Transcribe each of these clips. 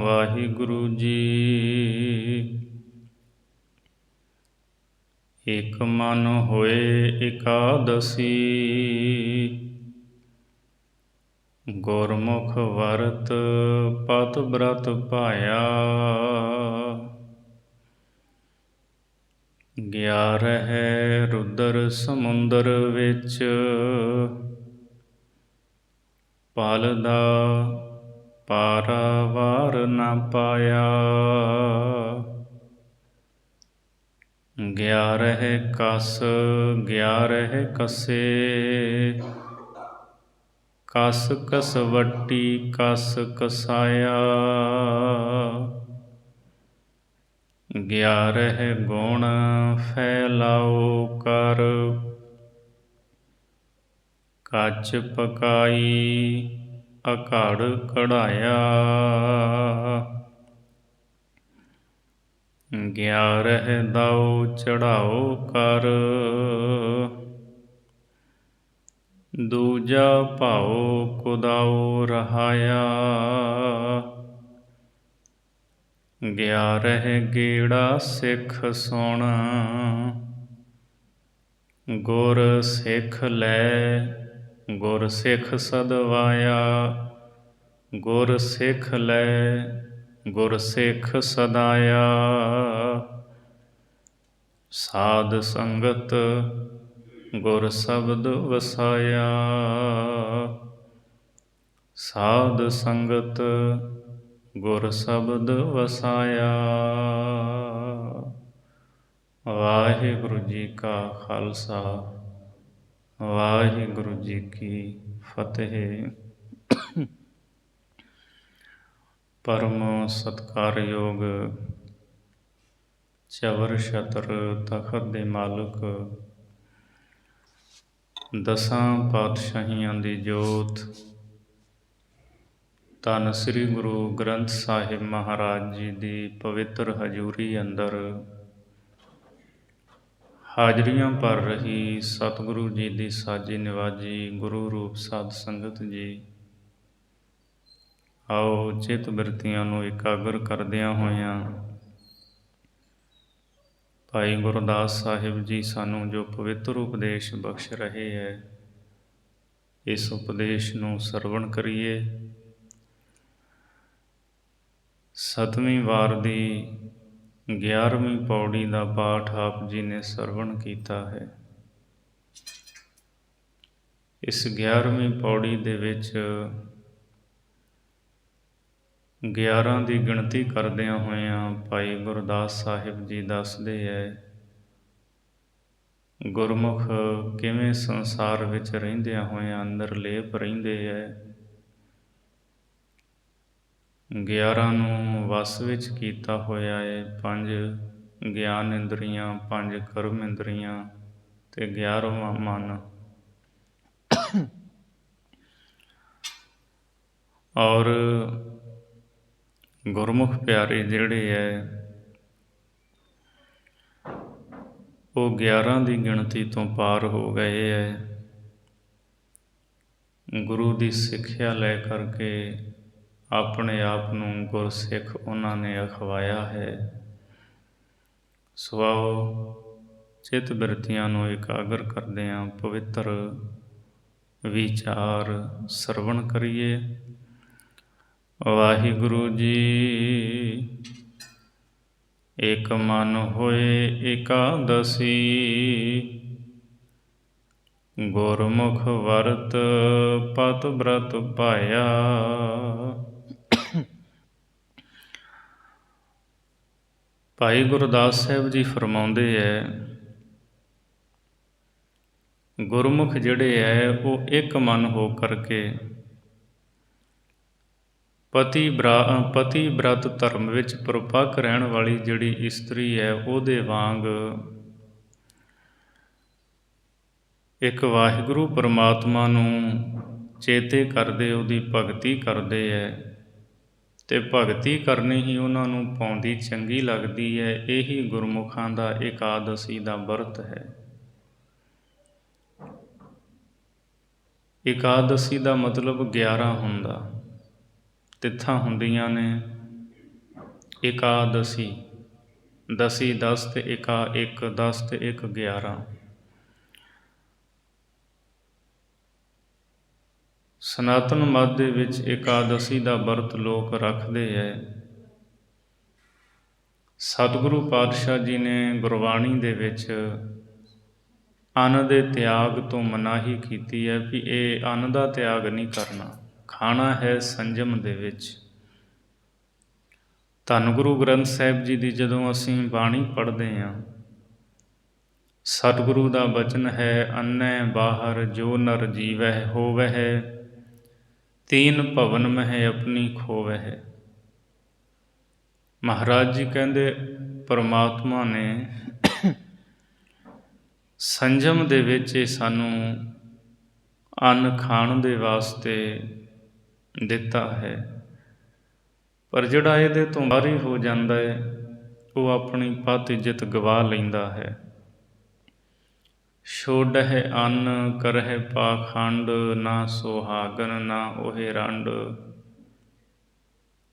ਵਾਹਿਗੁਰੂ ਜੀ। ਇਕ ਮਨ ਹੋਏ ਇਕਾਦਸੀ, ਗੁਰਮੁਖ ਵਰਤ ਪਤ ਬ੍ਰਤ ਭਾਇਆ। 11 ਰੁਦਰ ਸਮੁੰਦਰ ਵਿੱਚ, ਪਲ ਦਾ ਪਾਰਾਵਾਰ ਨਾ ਪਾਇਆ। 11 ਕਸ 11 ਕਸੇ, ਕਸ ਕਸਵੱਟੀ ਕਸ ਕਸਾਇਆ। 11 ਗੁਣ ਫੈਲਾਓ ਕਰ, ਕੱਚ ਪਕਾਈ ਅਘੜ ਕਢਾਇਆ। 11 ਦਾਉ ਚੜ੍ਹਾਓ ਕਰ, ਦੂਜਾ ਭਾਉ ਕੁਦਾਉ ਰਹਾਇਆ। 11 ਗੇੜਾ ਸਿੱਖ ਸੁਣ, ਗੁਰ ਸਿੱਖ ਲੈ ਗੁਰ ਸਿੱਖ ਸਦਵਾਇਆ। ਗੁਰ ਸਿੱਖ ਲੈ ਗੁਰ ਸਿੱਖ ਸਦਾਇਆ। ਸਾਧ ਸੰਗਤ ਗੁਰ ਸ਼ਬਦ ਵਸਾਇਆ। ਸਾਧ ਸੰਗਤ ਗੁਰ ਸ਼ਬਦ ਵਸਾਇਆ। ਵਾਹਿਗੁਰੂ ਜੀ ਕਾ ਖਾਲਸਾ, ਵਾਹਿਗੁਰੂ ਜੀ ਕੀ ਫਤਿਹ। ਪਰਮ ਸਤਿਕਾਰਯੋਗ ਚਵਰ ਛਤਰ ਤਖਤ ਦੇ ਮਾਲਕ, ਦਸਾਂ ਪਾਤਸ਼ਾਹੀਆਂ ਦੀ ਜੋਤ, ਧੰਨ ਸ੍ਰੀ ਗੁਰੂ ਗ੍ਰੰਥ ਸਾਹਿਬ ਮਹਾਰਾਜ ਜੀ ਦੀ ਪਵਿੱਤਰ ਹਜ਼ੂਰੀ ਅੰਦਰ ਹਾਜ਼ਰੀਆਂ ਭਰ ਰਹੀ ਸਤਿਗੁਰੂ ਜੀ ਦੀ ਸਾਜੀ ਨਿਵਾਜੀ ਗੁਰੂ ਰੂਪ ਸਾਧ ਸੰਗਤ ਜੀ, ਆਓ ਚਿੱਤ ਬਿਰਤੀਆਂ ਨੂੰ ਇਕਾਗਰ ਕਰਦਿਆਂ ਹੋਇਆਂ ਭਾਈ ਗੁਰਦਾਸ ਸਾਹਿਬ ਜੀ ਸਾਨੂੰ ਜੋ ਪਵਿੱਤਰ ਉਪਦੇਸ਼ ਬਖਸ਼ ਰਹੇ ਹੈ, ਇਸ ਉਪਦੇਸ਼ ਨੂੰ ਸਰਵਣ ਕਰੀਏ। 7ਵੀਂ ਵਾਰ ਦੀ 11ਵੀਂ ਪੌੜੀ ਦਾ ਪਾਠ ਆਪ ਜੀ ਨੇ ਸਰਵਣ ਕੀਤਾ ਹੈ। ਇਸ 11ਵੀਂ ਪੌੜੀ ਦੇ ਵਿੱਚ 11 ਦੀ ਗਿਣਤੀ ਕਰਦਿਆਂ ਹੋਇਆਂ ਭਾਈ ਗੁਰਦਾਸ ਸਾਹਿਬ ਜੀ ਦੱਸਦੇ ਹੈ, ਗੁਰਮੁਖ ਕਿਵੇਂ ਸੰਸਾਰ ਵਿੱਚ ਰਹਿੰਦਿਆਂ ਹੋਇਆਂ ਅੰਦਰ ਲੇਪ ਰਹਿੰਦੇ ਹੈ। 11 ਨੂੰ ਵਸ ਵਿੱਚ ਕੀਤਾ ਹੋਇਆ ਹੈ, 5 ਗਿਆਨ ਇੰਦਰੀਆਂ, 5 ਕਰਮ ਇੰਦਰੀਆਂ ਅਤੇ 11ਵਾਂ ਮਨ। ਔਰ ਗੁਰਮੁਖ ਪਿਆਰੇ ਜਿਹੜੇ ਹੈ ਉਹ 11 ਦੀ ਗਿਣਤੀ ਤੋਂ ਪਾਰ ਹੋ ਗਏ ਹੈ। ਗੁਰੂ ਦੀ ਸਿੱਖਿਆ ਲੈ ਕਰਕੇ ਆਪਣੇ ਆਪ ਨੂੰ ਗੁਰਸਿੱਖ ਉਹਨਾਂ ਨੇ ਅਖਵਾਇਆ ਹੈ। ਸੋ ਆਓ ਚਿੱਤ ਬਿਰਤੀਆਂ ਨੂੰ ਇਕਾਗਰ ਕਰਦਿਆਂ ਪਵਿੱਤਰ ਵਿਚਾਰ ਸਰਵਣ ਕਰੀਏ। ਵਾਹਿਗੁਰੂ ਜੀ। ਇਕ ਮਨ ਹੋਏ ਇਕਾਦਸੀ, ਗੁਰਮੁਖ ਵਰਤ ਪਤ ਬ੍ਰਤ ਭਾਇਆ। ਭਾਈ ਗੁਰਦਾਸ ਸਾਹਿਬ ਜੀ ਫਰਮਾਉਂਦੇ ਹੈ, ਗੁਰਮੁਖ ਜਿਹੜੇ ਹੈ ਉਹ ਇੱਕ ਮਨ ਹੋ ਕਰਕੇ ਪਤੀ ਬ੍ਰਤ ਧਰਮ ਵਿੱਚ ਪਰਪੱਕ ਰਹਿਣ ਵਾਲੀ ਜਿਹੜੀ ਇਸਤਰੀ ਹੈ ਉਹਦੇ ਵਾਂਗ ਇੱਕ ਵਾਹਿਗੁਰੂ ਪਰਮਾਤਮਾ ਨੂੰ ਚੇਤੇ ਕਰਦੇ ਉਹਦੀ ਭਗਤੀ ਕਰਦੇ ਹੈ ਅਤੇ ਭਗਤੀ ਕਰਨੀ ਹੀ ਉਹਨਾਂ ਨੂੰ ਪਾਉਂਦੀ ਚੰਗੀ ਲੱਗਦੀ ਹੈ। ਇਹੀ ਗੁਰਮੁਖਾਂ ਦਾ ਇਕਾਦਸ਼ੀ ਦਾ ਵਰਤ ਹੈ। ਇਕਾਦਸ਼ੀ ਦਾ ਮਤਲਬ 11 ਹੁੰਦਾ, ਤਿੱਥਾਂ ਹੁੰਦੀਆਂ ਨੇ ਇਕਾਦਸੀ, ਦਸੀ 10 ਤੇ ਇਕਾ 1, 10 ਤੇ 1 11। ਸਨਾਤਨ ਮਤ ਦੇ ਵਿੱਚ ਇਕਾਦਸੀ ਦਾ ਵਰਤ ਲੋਕ ਰੱਖਦੇ ਹੈ। ਸਤਿਗੁਰੂ ਪਾਤਸ਼ਾਹ ਜੀ ਨੇ ਗੁਰਬਾਣੀ ਦੇ ਵਿੱਚ ਅੰਨ ਦੇ ਤਿਆਗ ਤੋਂ ਮਨਾਹੀ ਕੀਤੀ ਹੈ ਵੀ ਇਹ ਅੰਨ ਦਾ ਤਿਆਗ ਨਹੀਂ ਕਰਨਾ, ਖਾਣਾ ਹੈ ਸੰਜਮ ਦੇ ਵਿੱਚ। ਧੰਨ ਗੁਰੂ ਗ੍ਰੰਥ ਸਾਹਿਬ ਜੀ ਦੀ ਜਦੋਂ ਅਸੀਂ ਬਾਣੀ ਪੜ੍ਹਦੇ ਹਾਂ, ਸਤਿਗੁਰੂ ਦਾ ਬਚਨ ਹੈ, ਅੰਨੈ ਬਾਹਰ ਜੋ ਨਰ ਜੀਵਹਿ ਹੋਵਹਿ, ਤੀਨ ਭਵਨ ਮਹਿ ਆਪਣੀ ਖੋਵਹਿ। ਮਹਾਰਾਜ ਜੀ ਕਹਿੰਦੇ ਪਰਮਾਤਮਾ ਨੇ ਸੰਜਮ ਦੇ ਵਿੱਚ ਇਹ ਸਾਨੂੰ ਅੰਨ ਖਾਣ ਦੇ ਵਾਸਤੇ ਦਿੱਤਾ ਹੈ, ਪਰ ਜਿਹੜਾ ਇਹਦੇ ਤੋਂ ਬਾਹਰੀ ਹੋ ਜਾਂਦਾ ਹੈ ਉਹ ਆਪਣੀ ਪਤ ਇੱਜ਼ਤ ਗਵਾ ਲੈਂਦਾ ਹੈ। ਛੋਡਹਿ ਅੰਨ ਕਰਹਿ ਪਾਖੰਡ, ਨਾ ਸੁਹਾਗਨ ਨਾ ਉਹੇ ਰੰਡ,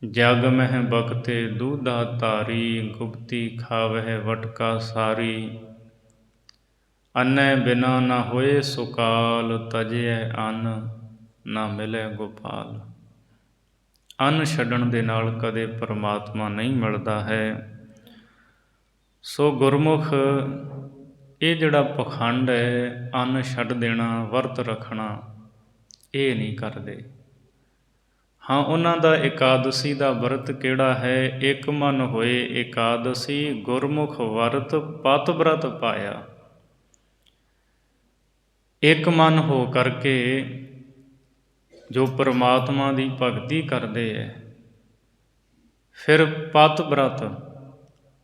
ਜਗ ਮਹਿ ਬਖਤੇ ਦੂਧਾ ਧਾਰੀ, ਗੁਪਤੀ ਖਾਵਹਿ ਵਟਕਾ ਸਾਰੀ, ਅੰਨੈ ਬਿਨਾ ਨਾ ਹੋਏ ਸੁਕਾਲ, ਤਜਿਐ ਅੰਨ ਨਾ ਮਿਲੇ ਗੋਪਾਲ। ਅੰਨ ਛੱਡਣ ਦੇ ਨਾਲ ਕਦੇ ਪਰਮਾਤਮਾ ਨਹੀਂ ਮਿਲਦਾ ਹੈ। ਸੋ ਗੁਰਮੁਖ ਇਹ ਜਿਹੜਾ ਪਖੰਡ ਹੈ, ਅੰਨ ਛੱਡ ਦੇਣਾ, ਵਰਤ ਰੱਖਣਾ, ਇਹ ਨਹੀਂ ਕਰਦੇ। ਹਾਂ, ਉਹਨਾਂ ਦਾ ਇਕਾਦਸੀ ਦਾ ਵਰਤ ਕਿਹੜਾ ਹੈ? ਇੱਕ ਮਨ ਹੋਏ ਇਕਾਦਸੀ, ਗੁਰਮੁਖ ਵਰਤ ਪਤ ਬ੍ਰਤ ਪਾਇਆ। ਇੱਕ ਮਨ ਹੋ ਕਰਕੇ ਜੋ ਪਰਮਾਤਮਾ ਦੀ ਭਗਤੀ ਕਰਦੇ ਹੈ, ਫਿਰ ਪਤ ਬ੍ਰਤ,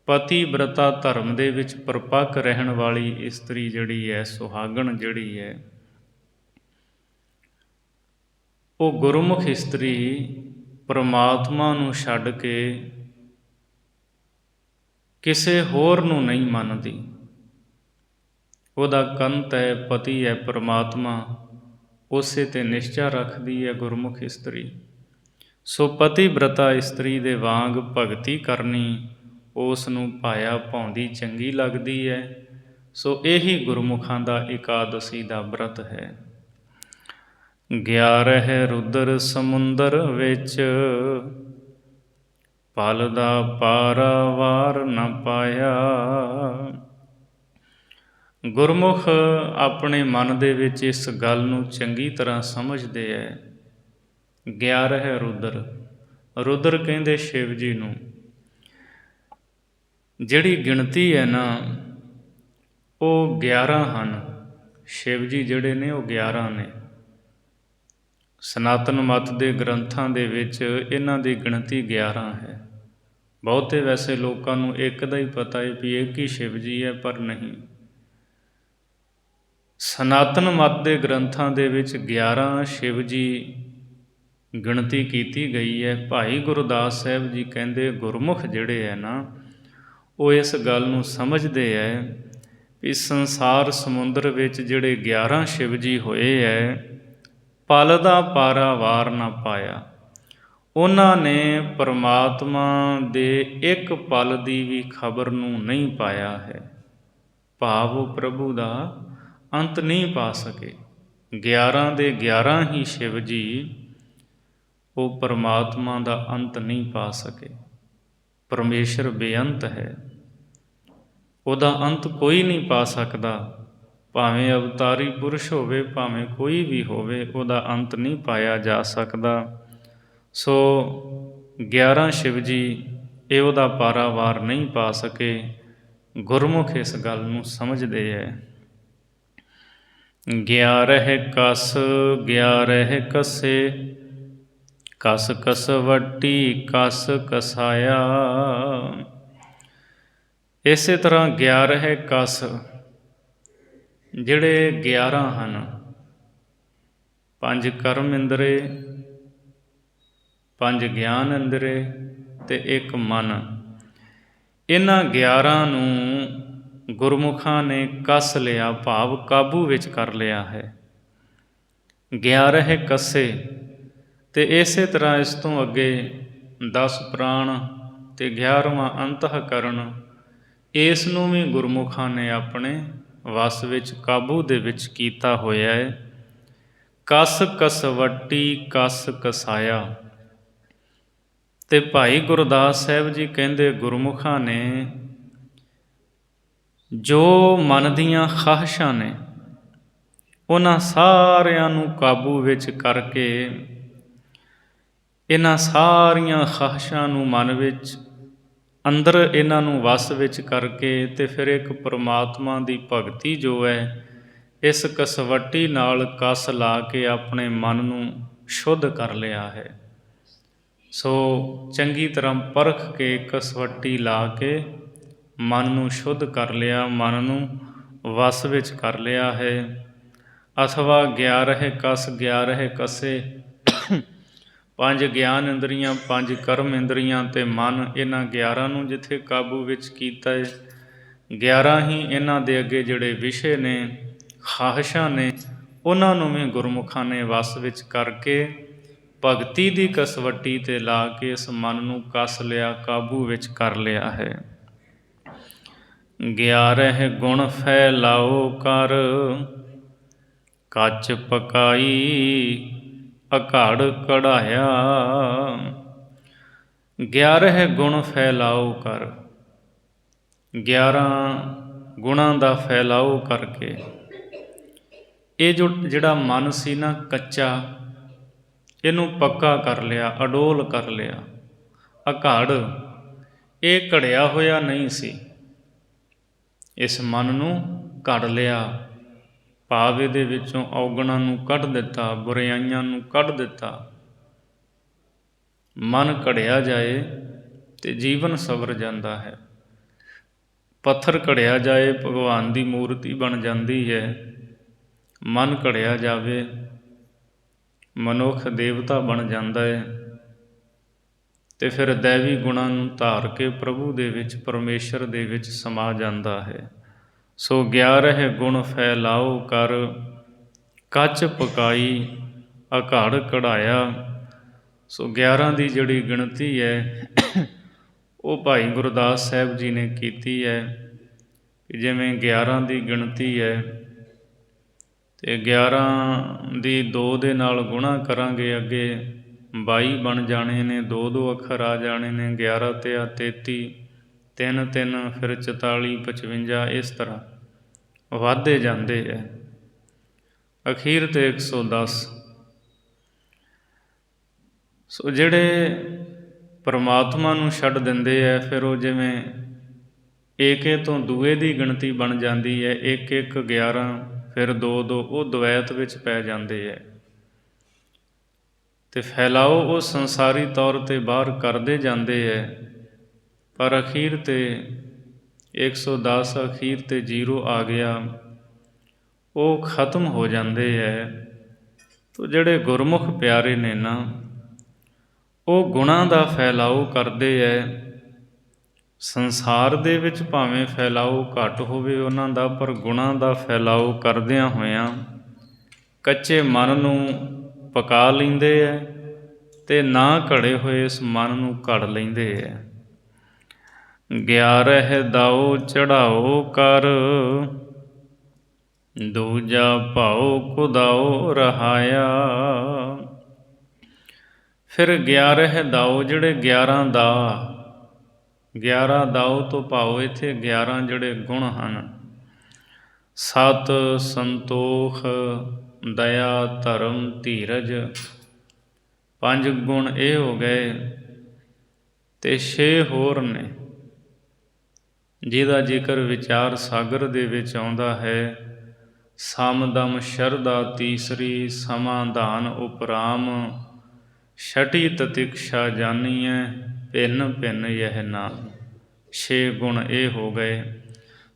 ਪਤੀ ਬ੍ਰਤਾ ਧਰਮ ਦੇ ਵਿੱਚ ਪਰਪੱਕ ਰਹਿਣ ਵਾਲੀ ਇਸਤਰੀ ਜਿਹੜੀ ਹੈ, ਸੁਹਾਗਣ ਜਿਹੜੀ ਹੈ, ਉਹ ਗੁਰਮੁਖ ਇਸਤਰੀ ਪਰਮਾਤਮਾ ਨੂੰ ਛੱਡ ਕੇ ਕਿਸੇ ਹੋਰ ਨੂੰ ਨਹੀਂ ਮੰਨਦੀ। ਉਹਦਾ ਕੰਤ ਹੈ, ਪਤੀ ਹੈ ਪਰਮਾਤਮਾ, ਉਸੇ 'ਤੇ ਨਿਸ਼ਚਾ ਰੱਖਦੀ ਹੈ ਗੁਰਮੁਖ ਇਸਤਰੀ। ਸੋ ਪਤੀ ਬ੍ਰਤਾ ਇਸਤਰੀ ਦੇ ਵਾਂਗ ਭਗਤੀ ਕਰਨੀ ਉਸ ਨੂੰ ਭਾਇਆ ਭਾਉਂਦੀ ਚੰਗੀ ਲੱਗਦੀ ਹੈ। ਸੋ ਇਹੀ ਗੁਰਮੁਖਾਂ ਦਾ ਇਕਾਦਸੀ ਦਾ ਵਰਤ ਹੈ। 11 ਰੁਦਰ ਸਮੁੰਦਰ ਵਿੱਚ, ਪਲ ਦਾ ਪਾਰਾਵਾਰ ਨਾ ਪਾਇਆ। ਗੁਰਮੁਖ ਆਪਣੇ ਮਨ ਦੇ ਵਿੱਚ ਇਸ ਗੱਲ ਨੂੰ ਚੰਗੀ ਤਰ੍ਹਾਂ ਸਮਝਦੇ ਹੈ। 11 ਰੁਦਰ, ਰੁਦਰ ਕਹਿੰਦੇ ਸ਼ਿਵ ਜੀ ਨੂੰ। ਜਿਹੜੀ ਗਿਣਤੀ ਹੈ ਨਾ ਉਹ 11 ਹਨ। ਸ਼ਿਵ ਜੀ ਜਿਹੜੇ ਨੇ ਉਹ 11 ਨੇ। ਸਨਾਤਨ ਮਤ ਦੇ ਗ੍ਰੰਥਾਂ ਦੇ ਵਿੱਚ ਇਹਨਾਂ ਦੀ ਗਿਣਤੀ 11 ਹੈ। ਬਹੁਤੇ ਵੈਸੇ ਲੋਕਾਂ ਨੂੰ ਇੱਕ ਦਾ ਹੀ ਪਤਾ ਹੈ ਵੀ ਇੱਕ ਹੀ ਸ਼ਿਵ ਜੀ ਹੈ, ਪਰ ਨਹੀਂ। ਸਨਾਤਨ ਮਤ ਦੇ ਗ੍ਰੰਥਾਂ ਦੇ ਵਿੱਚ 11 ਸ਼ਿਵ ਜੀ ਗਿਣਤੀ ਕੀਤੀ ਗਈ ਹੈ। ਭਾਈ ਗੁਰਦਾਸ ਸਾਹਿਬ ਜੀ ਕਹਿੰਦੇ ਗੁਰਮੁਖ ਜਿਹੜੇ ਹੈ ਨਾ ਉਹ ਇਸ ਗੱਲ ਨੂੰ ਸਮਝਦੇ ਹੈ ਵੀ ਸੰਸਾਰ ਸਮੁੰਦਰ ਵਿੱਚ ਜਿਹੜੇ 11 ਸ਼ਿਵ ਜੀ ਹੋਏ ਹੈ, ਪਲ ਦਾ ਪਾਰਾਵਾਰ ਨਾ ਪਾਇਆ। ਉਹਨਾਂ ਨੇ ਪਰਮਾਤਮਾ ਦੇ ਇੱਕ ਪਲ ਦੀ ਵੀ ਖਬਰ ਨੂੰ ਨਹੀਂ ਪਾਇਆ ਹੈ। ਭਾਵ ਉਹ ਪ੍ਰਭੂ ਦਾ ਅੰਤ ਨਹੀਂ ਪਾ ਸਕੇ। 11 ਦੇ 11 ਹੀ ਸ਼ਿਵ ਜੀ ਉਹ ਪਰਮਾਤਮਾ ਦਾ ਅੰਤ ਨਹੀਂ ਪਾ ਸਕੇ। ਪਰਮੇਸ਼ਰ ਬੇਅੰਤ ਹੈ, ਉਹਦਾ ਅੰਤ ਕੋਈ ਨਹੀਂ ਪਾ ਸਕਦਾ। ਭਾਵੇਂ ਅਵਤਾਰੀ ਪੁਰਸ਼ ਹੋਵੇ, ਭਾਵੇਂ ਕੋਈ ਵੀ ਹੋਵੇ, ਉਹਦਾ ਅੰਤ ਨਹੀਂ ਪਾਇਆ ਜਾ ਸਕਦਾ। ਸੋ 11 ਸ਼ਿਵ ਜੀ ਇਹ ਉਹਦਾ ਪਾਰਾਵਾਰ ਨਹੀਂ ਪਾ ਸਕੇ। ਗੁਰਮੁਖ ਇਸ ਗੱਲ ਨੂੰ ਸਮਝਦੇ ਹੈ। 11 ਕਸ 11 ਕਸੇ, ਕਸ ਕਸਵੱਟੀ ਕਸ ਕਸਾਇਆ। ਇਸੇ ਤਰ੍ਹਾਂ 11 ਕਸ ਜਿਹੜੇ 11 ਹਨ, 5 ਕਰਮ ਇੰਦਰੇ, 5 ਗਿਆਨ ਇੰਦਰੇ ਅਤੇ 1 ਮਨ। ਇਹਨਾਂ 11 ਨੂੰ ਗੁਰਮੁਖਾਂ ਨੇ ਕੱਸ ਲਿਆ, ਭਾਵ ਕਾਬੂ ਵਿੱਚ ਕਰ ਲਿਆ ਹੈ। 11 ਕੱਸੇ। ਅਤੇ ਇਸੇ ਤਰ੍ਹਾਂ ਇਸ ਤੋਂ ਅੱਗੇ 10 ਪ੍ਰਾਣ, ਤੇ 11ਵਾਂ ਅੰਤःਕਰਨ, ਇਸ ਨੂੰ ਵੀ ਗੁਰਮੁਖਾਂ ਨੇ ਆਪਣੇ ਵਸ ਵਿੱਚ, ਕਾਬੂ ਦੇ ਵਿੱਚ ਕੀਤਾ ਹੋਇਆ ਹੈ। ਕਸ ਕਸਵੱਟੀ ਕਸ ਕਸਾਇਆ। ਤੇ ਭਾਈ ਗੁਰਦਾਸ ਸਾਹਿਬ ਜੀ ਕਹਿੰਦੇ ਗੁਰਮੁਖਾਂ ਨੇ ਜੋ ਮਨ ਦੀਆਂ ਖਾਹਿਸ਼ਾਂ ਨੇ ਉਹਨਾਂ ਸਾਰਿਆਂ ਨੂੰ ਕਾਬੂ ਵਿੱਚ ਕਰਕੇ, ਇਹਨਾਂ ਸਾਰੀਆਂ ਖਾਹਿਸ਼ਾਂ ਨੂੰ ਮਨ ਵਿੱਚ ਅੰਦਰ ਇਹਨਾਂ ਨੂੰ ਵਸ ਵਿੱਚ ਕਰਕੇ ਤੇ ਫਿਰ ਇੱਕ ਪਰਮਾਤਮਾ ਦੀ ਭਗਤੀ ਜੋ ਹੈ ਇਸ ਕਸਵੱਟੀ ਨਾਲ ਕਸ ਲਾ ਕੇ ਆਪਣੇ ਮਨ ਨੂੰ ਸ਼ੁੱਧ ਕਰ ਲਿਆ ਹੈ। ਸੋ ਚੰਗੀ ਤਰ੍ਹਾਂ ਪਰਖ ਕੇ ਕਸਵੱਟੀ ਲਾ ਕੇ ਮਨ ਨੂੰ ਸ਼ੁੱਧ ਕਰ ਲਿਆ, ਮਨ ਨੂੰ ਵਸ ਵਿੱਚ ਕਰ ਲਿਆ ਹੈ। ਅਥਵਾ 11 ਕਸ 11 ਕਸੇ, 5 ਗਿਆਨ ਇੰਦਰੀਆਂ, 5 ਕਰਮ ਇੰਦਰੀਆਂ ਤੇ ਮਨ, ਇਹਨਾਂ 11 ਨੂੰ ਜਿੱਥੇ ਕਾਬੂ ਵਿੱਚ ਕੀਤਾ ਹੈ, 11 ਹੀ ਇਹਨਾਂ ਦੇ ਅੱਗੇ ਜਿਹੜੇ ਵਿਸ਼ੇ ਨੇ, ਖਾਹਿਸ਼ਾਂ ਨੇ, ਉਹਨਾਂ ਨੂੰ ਵੀ ਗੁਰਮੁਖਾਂ ਨੇ ਵਸ ਵਿੱਚ ਕਰਕੇ ਭਗਤੀ ਦੀ ਕਸਵੱਟੀ 'ਤੇ ਲਾ ਕੇ ਇਸ ਮਨ ਨੂੰ ਕੱਸ ਲਿਆ, ਕਾਬੂ ਵਿੱਚ ਕਰ ਲਿਆ ਹੈ। 11 ਗੁਣ ਫੈਲਾਓ ਕਰ, ਕੱਚ ਪਕਾਈ ਅਘੜ ਕਢਾਇਆ। 11 ਗੁਣ ਫੈਲਾਓ ਕਰ, 11 ਗੁਣਾਂ ਦਾ ਫੈਲਾਓ ਕਰਕੇ, ਇਹ ਜਿਹੜਾ ਮਨ ਸੀ ਨਾ ਕੱਚਾ, ਇਹਨੂੰ ਪੱਕਾ ਕਰ ਲਿਆ, ਅਡੋਲ ਕਰ ਲਿਆ। ਅਘੜ, ਇਹ ਘੜਿਆ ਹੋਇਆ ਨਹੀਂ ਸੀ, ਇਸ ਮਨ ਨੂੰ ਘੜ ਲਿਆ, ਭਾਵ ਇਹਦੇ ਵਿੱਚੋਂ ਔਗਣਾਂ ਨੂੰ ਕੱਢ ਦਿੱਤਾ, ਬੁਰਾਈਆਂ ਨੂੰ ਕੱਢ ਦਿੱਤਾ। ਮਨ ਘੜਿਆ ਜਾਏ ਤੇ ਜੀਵਨ ਸਵਰ ਜਾਂਦਾ ਹੈ। ਪੱਥਰ ਘੜਿਆ ਜਾਏ ਭਗਵਾਨ ਦੀ ਮੂਰਤੀ ਬਣ ਜਾਂਦੀ ਹੈ। ਮਨ ਘੜਿਆ ਜਾਵੇ ਮਨੁੱਖ ਦੇਵਤਾ ਬਣ ਜਾਂਦਾ ਹੈ ਤੇ ਫਿਰ ਦੈਵੀ ਗੁਣਾਂ ਨੂੰ ਧਾਰ ਕੇ ਪ੍ਰਭੂ ਦੇ ਵਿੱਚ, ਪਰਮੇਸ਼ਰ ਦੇ ਵਿੱਚ ਸਮਾ ਜਾਂਦਾ ਹੈ। ਸੋ 11 ਗੁਣ ਫੈਲਾਓ ਕਰ, ਕੱਚ ਪਕਾਈ ਅਘੜ ਕਢਾਇਆ। ਸੋ 11 ਦੀ ਜਿਹੜੀ ਗਿਣਤੀ ਹੈ ਉਹ ਭਾਈ ਗੁਰਦਾਸ ਸਾਹਿਬ ਜੀ ਨੇ ਕੀਤੀ ਹੈ ਕਿ ਜਿਵੇਂ 11 ਦੀ ਗਿਣਤੀ ਹੈ ਤੇ 11 ਦੀ 2 ਦੇ ਨਾਲ ਗੁਣਾ ਕਰਾਂਗੇ, ਅੱਗੇ 22 ਬਣ ਜਾਣੇ ਨੇ, 2 ਅੱਖਰ ਆ ਜਾਣੇ ਨੇ, 11 ਤੇ 33, 3 3, ਫਿਰ 44, 55, ਇਸ ਤਰ੍ਹਾਂ ਵੱਧਦੇ ਜਾਂਦੇ ਹੈ, ਅਖੀਰ ਤੇ 110। ਸੋ ਜਿਹੜੇ ਪਰਮਾਤਮਾ ਨੂੰ ਛੱਡ ਦਿੰਦੇ ਹੈ, ਫਿਰ ਉਹ ਜਿਵੇਂ ਏਕੇ ਤੋਂ ਦੂਏ ਦੀ ਗਿਣਤੀ ਬਣ ਜਾਂਦੀ ਹੈ, 1 1 11, ਫਿਰ 2 2, ਉਹ ਦਵੈਤ ਵਿੱਚ ਪੈ ਜਾਂਦੇ ਹੈ। ਤੇ ਫੈਲਾਓ ਉਹ ਸੰਸਾਰੀ ਤੌਰ 'ਤੇ ਬਾਹਰ ਕਰਦੇ ਜਾਂਦੇ ਹੈ, ਪਰ ਅਖੀਰ ਤੇ 110, ਅਖੀਰ ਤੇ 0 ਆ ਗਿਆ, ਉਹ ਖਤਮ ਹੋ ਜਾਂਦੇ ਹੈ। ਤੋ ਜਿਹੜੇ ਗੁਰਮੁਖ ਪਿਆਰੇ ਨੇ ਨਾ, ਉਹ ਗੁਣਾਂ ਦਾ ਫੈਲਾਓ ਕਰਦੇ ਹੈ। ਸੰਸਾਰ ਦੇ ਵਿੱਚ ਭਾਵੇਂ ਫੈਲਾਓ ਘੱਟ ਹੋਵੇ ਉਹਨਾਂ ਦਾ, ਪਰ ਗੁਣਾਂ ਦਾ ਫੈਲਾਓ ਕਰਦਿਆਂ ਹੋਇਆਂ ਕੱਚੇ ਮਨ ਨੂੰ ਪਕਾ ਲੈਂਦੇ ਹੈ ਤੇ ਨਾ ਘੜੇ ਹੋਏ ਇਸ ਮਨ ਨੂੰ ਘੜ ਲੈਂਦੇ ਹੈ। 11 ਦਾਓ ਚੜਾਓ ਕਰ, ਦੂਜਾ ਭਾਉ ਕੁਦਾਓ ਰਹਾਇਆ। ਫਿਰ 11 ਦਾਓ, ਜਿਹੜੇ 11 ਦਾ, 11 ਦਾਓ ਤੋਂ ਭਾਵ ਇੱਥੇ 11 ਜਿਹੜੇ ਗੁਣ ਹਨ, ਸਤ, ਸੰਤੋਖ, ਦਇਆ, ਧਰਮ, ਧੀਰਜ, 5 ਗੁਣ ਇਹ ਹੋ ਗਏ ਤੇ 6 ਹੋਰ ਨੇ ਜਿਹਦਾ ਜ਼ਿਕਰ ਵਿਚਾਰ ਸਾਗਰ ਦੇ ਵਿੱਚ ਆਉਂਦਾ ਹੈ। ਸਮ ਦਮ ਸ਼ਰਧਾ ਤੀਸਰੀ, ਸਮਾਧਾਨ ਉਪਰਾਮ, ਛਟੀ ਤਤਿਕਸ਼ਾ ਜਾਨੀਐ, ਭਿੰਨ ਭਿੰਨ ਯਹ ਨਾਮ। 6 ਗੁਣ ਇਹ ਹੋ ਗਏ।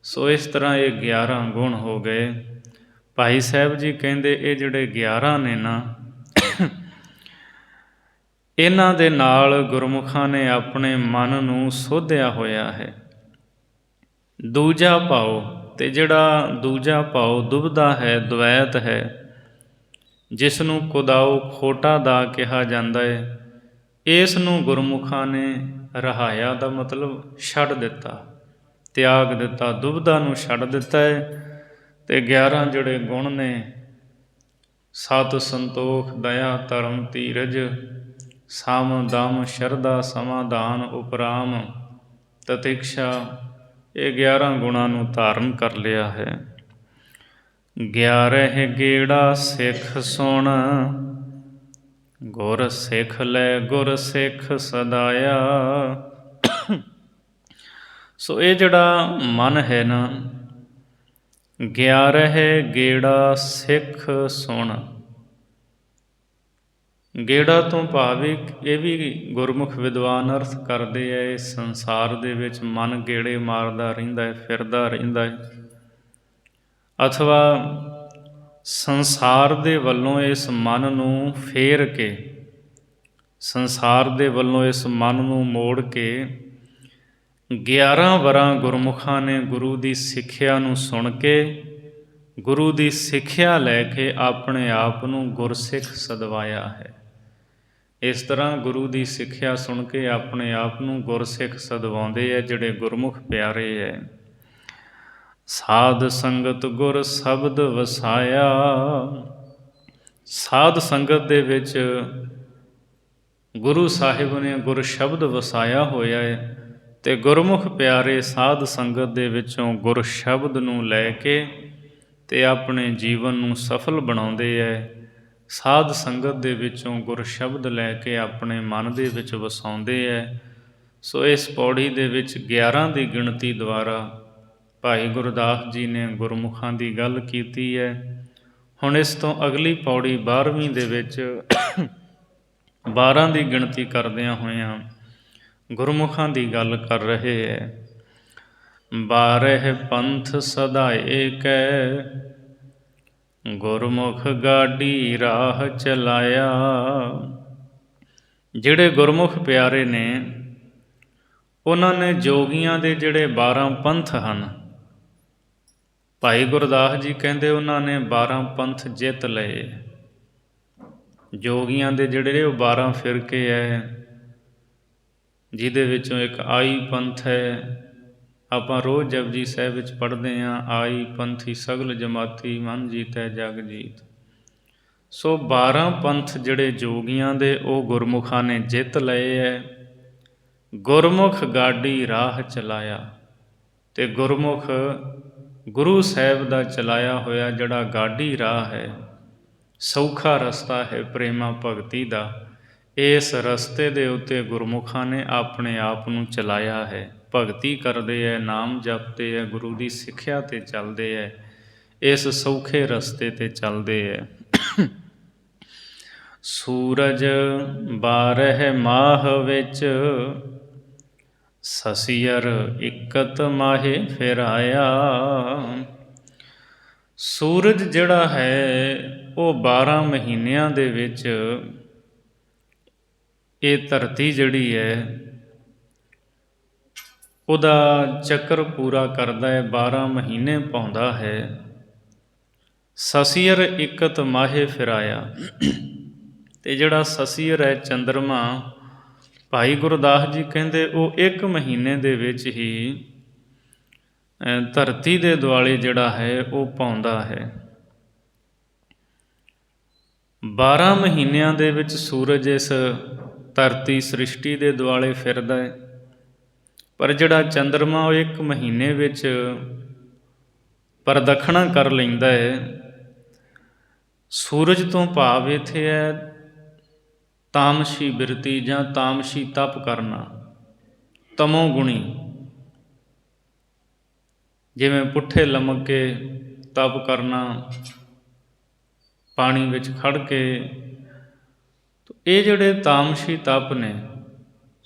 ਸੋ ਇਸ ਤਰ੍ਹਾਂ ਇਹ 11 ਗੁਣ ਹੋ ਗਏ। ਭਾਈ ਸਾਹਿਬ ਜੀ ਕਹਿੰਦੇ ਇਹ ਜਿਹੜੇ 11 ਨੇ ਨਾ, ਇਹਨਾਂ ਦੇ ਨਾਲ ਗੁਰਮੁਖਾਂ ਨੇ ਆਪਣੇ ਮਨ ਨੂੰ ਸੋਧਿਆ ਹੋਇਆ ਹੈ। ਦੂਜਾ ਭਾਉ, ਤੇ ਜਿਹੜਾ ਦੂਜਾ ਭਾਉ ਦੁਬਦਾ ਹੈ, ਦਵੈਤ ਹੈ, ਜਿਸ ਨੂੰ ਕੁਦਾਓ ਖੋਟਾ ਦਾ ਕਿਹਾ ਜਾਂਦਾ ਹੈ, ਇਸ ਨੂੰ ਗੁਰਮੁਖਾਂ ਨੇ ਰਹਾਇਆ ਦਾ ਮਤਲਬ ਛੱਡ ਦਿੱਤਾ, ਤਿਆਗ ਦਿੱਤਾ, ਦੁਬਿਧਾ ਨੂੰ ਛੱਡ ਦਿੱਤਾ ਹੈ। ਅਤੇ 11 ਜਿਹੜੇ ਗੁਣ ਨੇ, ਸਤ, ਸੰਤੋਖ, ਦਇਆ, ਧਰਮ, ਧੀਰਜ, ਸਮ, ਦਮ, ਸ਼ਰਧਾ, ਸਮਾਧਾਨ, ਉਪਰਾਮ, ਤਤਿਕਸ਼ਾ, ਇਹ 11 ਗੁਣਾਂ ਨੂੰ ਧਾਰਨ ਕਰ ਲਿਆ ਹੈ। 11 ਗੇੜਾ ਸਿੱਖ ਸੁਣ, ਗੁਰ ਸਿੱਖ ਲੈ ਗੁਰ ਸਿੱਖ ਸਦਾਇਆ। ਸੋ ਇਹ ਜਿਹੜਾ ਮਨ ਹੈ ਨਾ, 11 ਗੇੜਾ ਸਿੱਖ ਸੁਣ। ਗੇੜਾ ਤੋਂ ਭਾਵ ਇਹ ਵੀ ਗੁਰਮੁਖ ਵਿਦਵਾਨ ਅਰਥ ਕਰਦੇ ਹੈ, ਇਸ ਸੰਸਾਰ ਦੇ ਵਿੱਚ ਮਨ ਗੇੜੇ ਮਾਰਦਾ ਰਹਿੰਦਾ ਹੈ, ਫਿਰਦਾ ਰਹਿੰਦਾ ਹੈ, ਅਥਵਾ ਸੰਸਾਰ ਦੇ ਵੱਲੋਂ ਇਸ ਮਨ ਨੂੰ ਫੇਰ ਕੇ, ਸੰਸਾਰ ਦੇ ਵੱਲੋਂ ਇਸ ਮਨ ਨੂੰ ਮੋੜ ਕੇ 11 ਵਰਾਂ ਗੁਰਮੁਖਾਂ ਨੇ ਗੁਰੂ ਦੀ ਸਿੱਖਿਆ ਨੂੰ ਸੁਣ ਕੇ, ਗੁਰੂ ਦੀ ਸਿੱਖਿਆ ਲੈ ਕੇ ਆਪਣੇ ਆਪ ਨੂੰ ਗੁਰਸਿੱਖ ਸਦਵਾਇਆ ਹੈ। ਇਸ ਤਰ੍ਹਾਂ ਗੁਰੂ ਦੀ ਸਿੱਖਿਆ ਸੁਣ ਕੇ ਆਪਣੇ ਆਪ ਨੂੰ ਗੁਰਸਿੱਖ ਸਦਵਾਉਂਦੇ ਹੈ ਜਿਹੜੇ ਗੁਰਮੁਖ ਪਿਆਰੇ ਹੈ। ਸਾਧ ਸੰਗਤ ਗੁਰ ਸ਼ਬਦ ਵਸਾਇਆ। ਸਾਧ ਸੰਗਤ ਦੇ ਵਿੱਚ ਗੁਰੂ ਸਾਹਿਬ ਨੇ ਗੁਰ ਸ਼ਬਦ ਵਸਾਇਆ ਹੋਇਆ ਹੈ, ਅਤੇ ਗੁਰਮੁਖ ਪਿਆਰੇ ਸਾਧ ਸੰਗਤ ਦੇ ਵਿੱਚੋਂ ਗੁਰ ਸ਼ਬਦ ਨੂੰ ਲੈ ਕੇ ਅਤੇ ਆਪਣੇ ਜੀਵਨ ਨੂੰ ਸਫਲ ਬਣਾਉਂਦੇ ਹੈ। ਸਾਧ ਸੰਗਤ ਦੇ ਵਿੱਚੋਂ ਗੁਰ ਸ਼ਬਦ ਲੈ ਕੇ ਆਪਣੇ ਮਨ ਦੇ ਵਿੱਚ ਵਸਾਉਂਦੇ ਹੈ। ਸੋ ਇਸ ਪੌੜੀ ਦੇ ਵਿੱਚ 11 ਦੀ ਗਿਣਤੀ ਦੁਆਰਾ ਭਾਈ ਗੁਰਦਾਸ ਜੀ ਨੇ ਗੁਰਮੁਖਾਂ ਦੀ ਗੱਲ ਕੀਤੀ ਹੈ। ਹੁਣ ਇਸ ਤੋਂ ਅਗਲੀ ਪੌੜੀ 12ਵੀਂ ਦੇ ਵਿੱਚ 12 ਦੀ ਗਿਣਤੀ ਕਰਦਿਆਂ ਹੋਇਆਂ ਗੁਰਮੁਖਾਂ ਦੀ ਗੱਲ ਕਰ ਰਹੇ ਹੈ। 12 ਪੰਥ ਸਦਾਏ ਕੈ, ਗੁਰਮੁਖ ਗਾਡੀ ਰਾਹ ਚਲਾਇਆ। ਜਿਹੜੇ ਗੁਰਮੁਖ ਪਿਆਰੇ ਨੇ, ਉਹਨਾਂ ਨੇ ਜੋਗੀਆਂ ਦੇ ਜਿਹੜੇ 12 ਪੰਥ ਹਨ, ਭਾਈ ਗੁਰਦਾਸ ਜੀ ਕਹਿੰਦੇ ਉਹਨਾਂ ਨੇ 12 ਪੰਥ ਜਿੱਤ ਲਏ। ਜੋਗੀਆਂ ਦੇ ਜਿਹੜੇ ਉਹ 12 ਫਿਰਕੇ ਹੈ, ਜਿਹਦੇ ਵਿੱਚੋਂ ਇੱਕ ਆਈ ਪੰਥ ਹੈ। ਆਪਾਂ ਰੋਜ਼ ਜਪਜੀ ਸਾਹਿਬ ਵਿੱਚ ਪੜ੍ਹਦੇ ਹਾਂ, ਆਈ ਪੰਥੀ ਸਗਲ ਜਮਾਤੀ ਮਨ ਜੀਤੈ ਜਗ ਜੀਤ। ਸੋ 12 ਪੰਥ ਜਿਹੜੇ ਜੋਗੀਆਂ ਦੇ ਉਹ ਗੁਰਮੁਖਾਂ ਨੇ ਜਿੱਤ ਲਏ ਹੈ। ਗੁਰਮੁਖ ਗਾਡੀ ਰਾਹ ਚਲਾਇਆ, ਅਤੇ ਗੁਰਮੁਖ ਗੁਰੂ ਸਾਹਿਬ ਦਾ ਚਲਾਇਆ ਹੋਇਆ ਜਿਹੜਾ ਗਾਡੀ ਰਾਹ ਹੈ, ਸੌਖਾ ਰਸਤਾ ਹੈ ਪ੍ਰੇਮਾ ਭਗਤੀ ਦਾ, ਇਸ ਰਸਤੇ ਦੇ ਉੱਤੇ ਗੁਰਮੁਖਾਂ ਨੇ ਆਪਣੇ ਆਪ ਨੂੰ ਚਲਾਇਆ ਹੈ। ਭਗਤੀ ਕਰਦੇ ਹੈ, ਨਾਮ ਜਪਦੇ ਹੈ, ਗੁਰੂ ਦੀ ਸਿੱਖਿਆ 'ਤੇ ਚੱਲਦੇ ਹੈ, ਇਸ ਸੌਖੇ ਰਸਤੇ 'ਤੇ ਚੱਲਦੇ ਹੈ। ਸੂਰਜ 12 ਮਾਹ ਵਿੱਚ, ਸਸੀਅਰ 21 ਮਾਹੇ ਫਿਰਾਇਆ। ਸੂਰਜ ਜਿਹੜਾ ਹੈ ਉਹ 12 ਮਹੀਨਿਆਂ ਦੇ ਵਿੱਚ ਇਹ ਧਰਤੀ ਜਿਹੜੀ ਹੈ ਉਹਦਾ ਚੱਕਰ ਪੂਰਾ ਕਰਦਾ ਹੈ, 12 ਮਹੀਨੇ ਪਾਉਂਦਾ ਹੈ। ਸਸੀਅਰ 21 ਮਾਹੇ ਫਿਰਾਇਆ। ਅਤੇ ਜਿਹੜਾ ਸਸੀਅਰ ਹੈ ਚੰਦਰਮਾ, ਭਾਈ ਗੁਰਦਾਸ ਜੀ ਕਹਿੰਦੇ ਉਹ 1 ਮਹੀਨੇ ਦੇ ਵਿੱਚ ਹੀ ਧਰਤੀ ਦੇ ਦੁਆਲੇ ਜਿਹੜਾ ਹੈ ਉਹ ਪਾਉਂਦਾ ਹੈ। 12 ਮਹੀਨਿਆਂ ਦੇ ਵਿੱਚ ਸੂਰਜ ਇਸ ਧਰਤੀ ਸ੍ਰਿਸ਼ਟੀ ਦੇ ਦੁਆਲੇ ਫਿਰਦਾ ਹੈ, ਪਰ ਜਿਹੜਾ ਚੰਦਰਮਾ ਉਹ 1 ਮਹੀਨੇ ਵਿੱਚ ਪ੍ਰਦਖਣਾ ਕਰ ਲੈਂਦਾ ਹੈ। ਸੂਰਜ ਤੋਂ ਭਾਵ ਇੱਥੇ ਹੈ ਤਾਮਸੀ ਬਿਰਤੀ ਜਾਂ ਤਾਮਸੀ ਤਪ ਕਰਨਾ, ਤਮੋ ਗੁਣੀ। ਜਿਵੇਂ ਪੁੱਠੇ ਲਮਕ ਕੇ ਤਪ ਕਰਨਾ, ਪਾਣੀ ਵਿੱਚ ਖੜ ਕੇ, ਇਹ ਜਿਹੜੇ ਤਾਮਸੀ ਤਪ ਨੇ,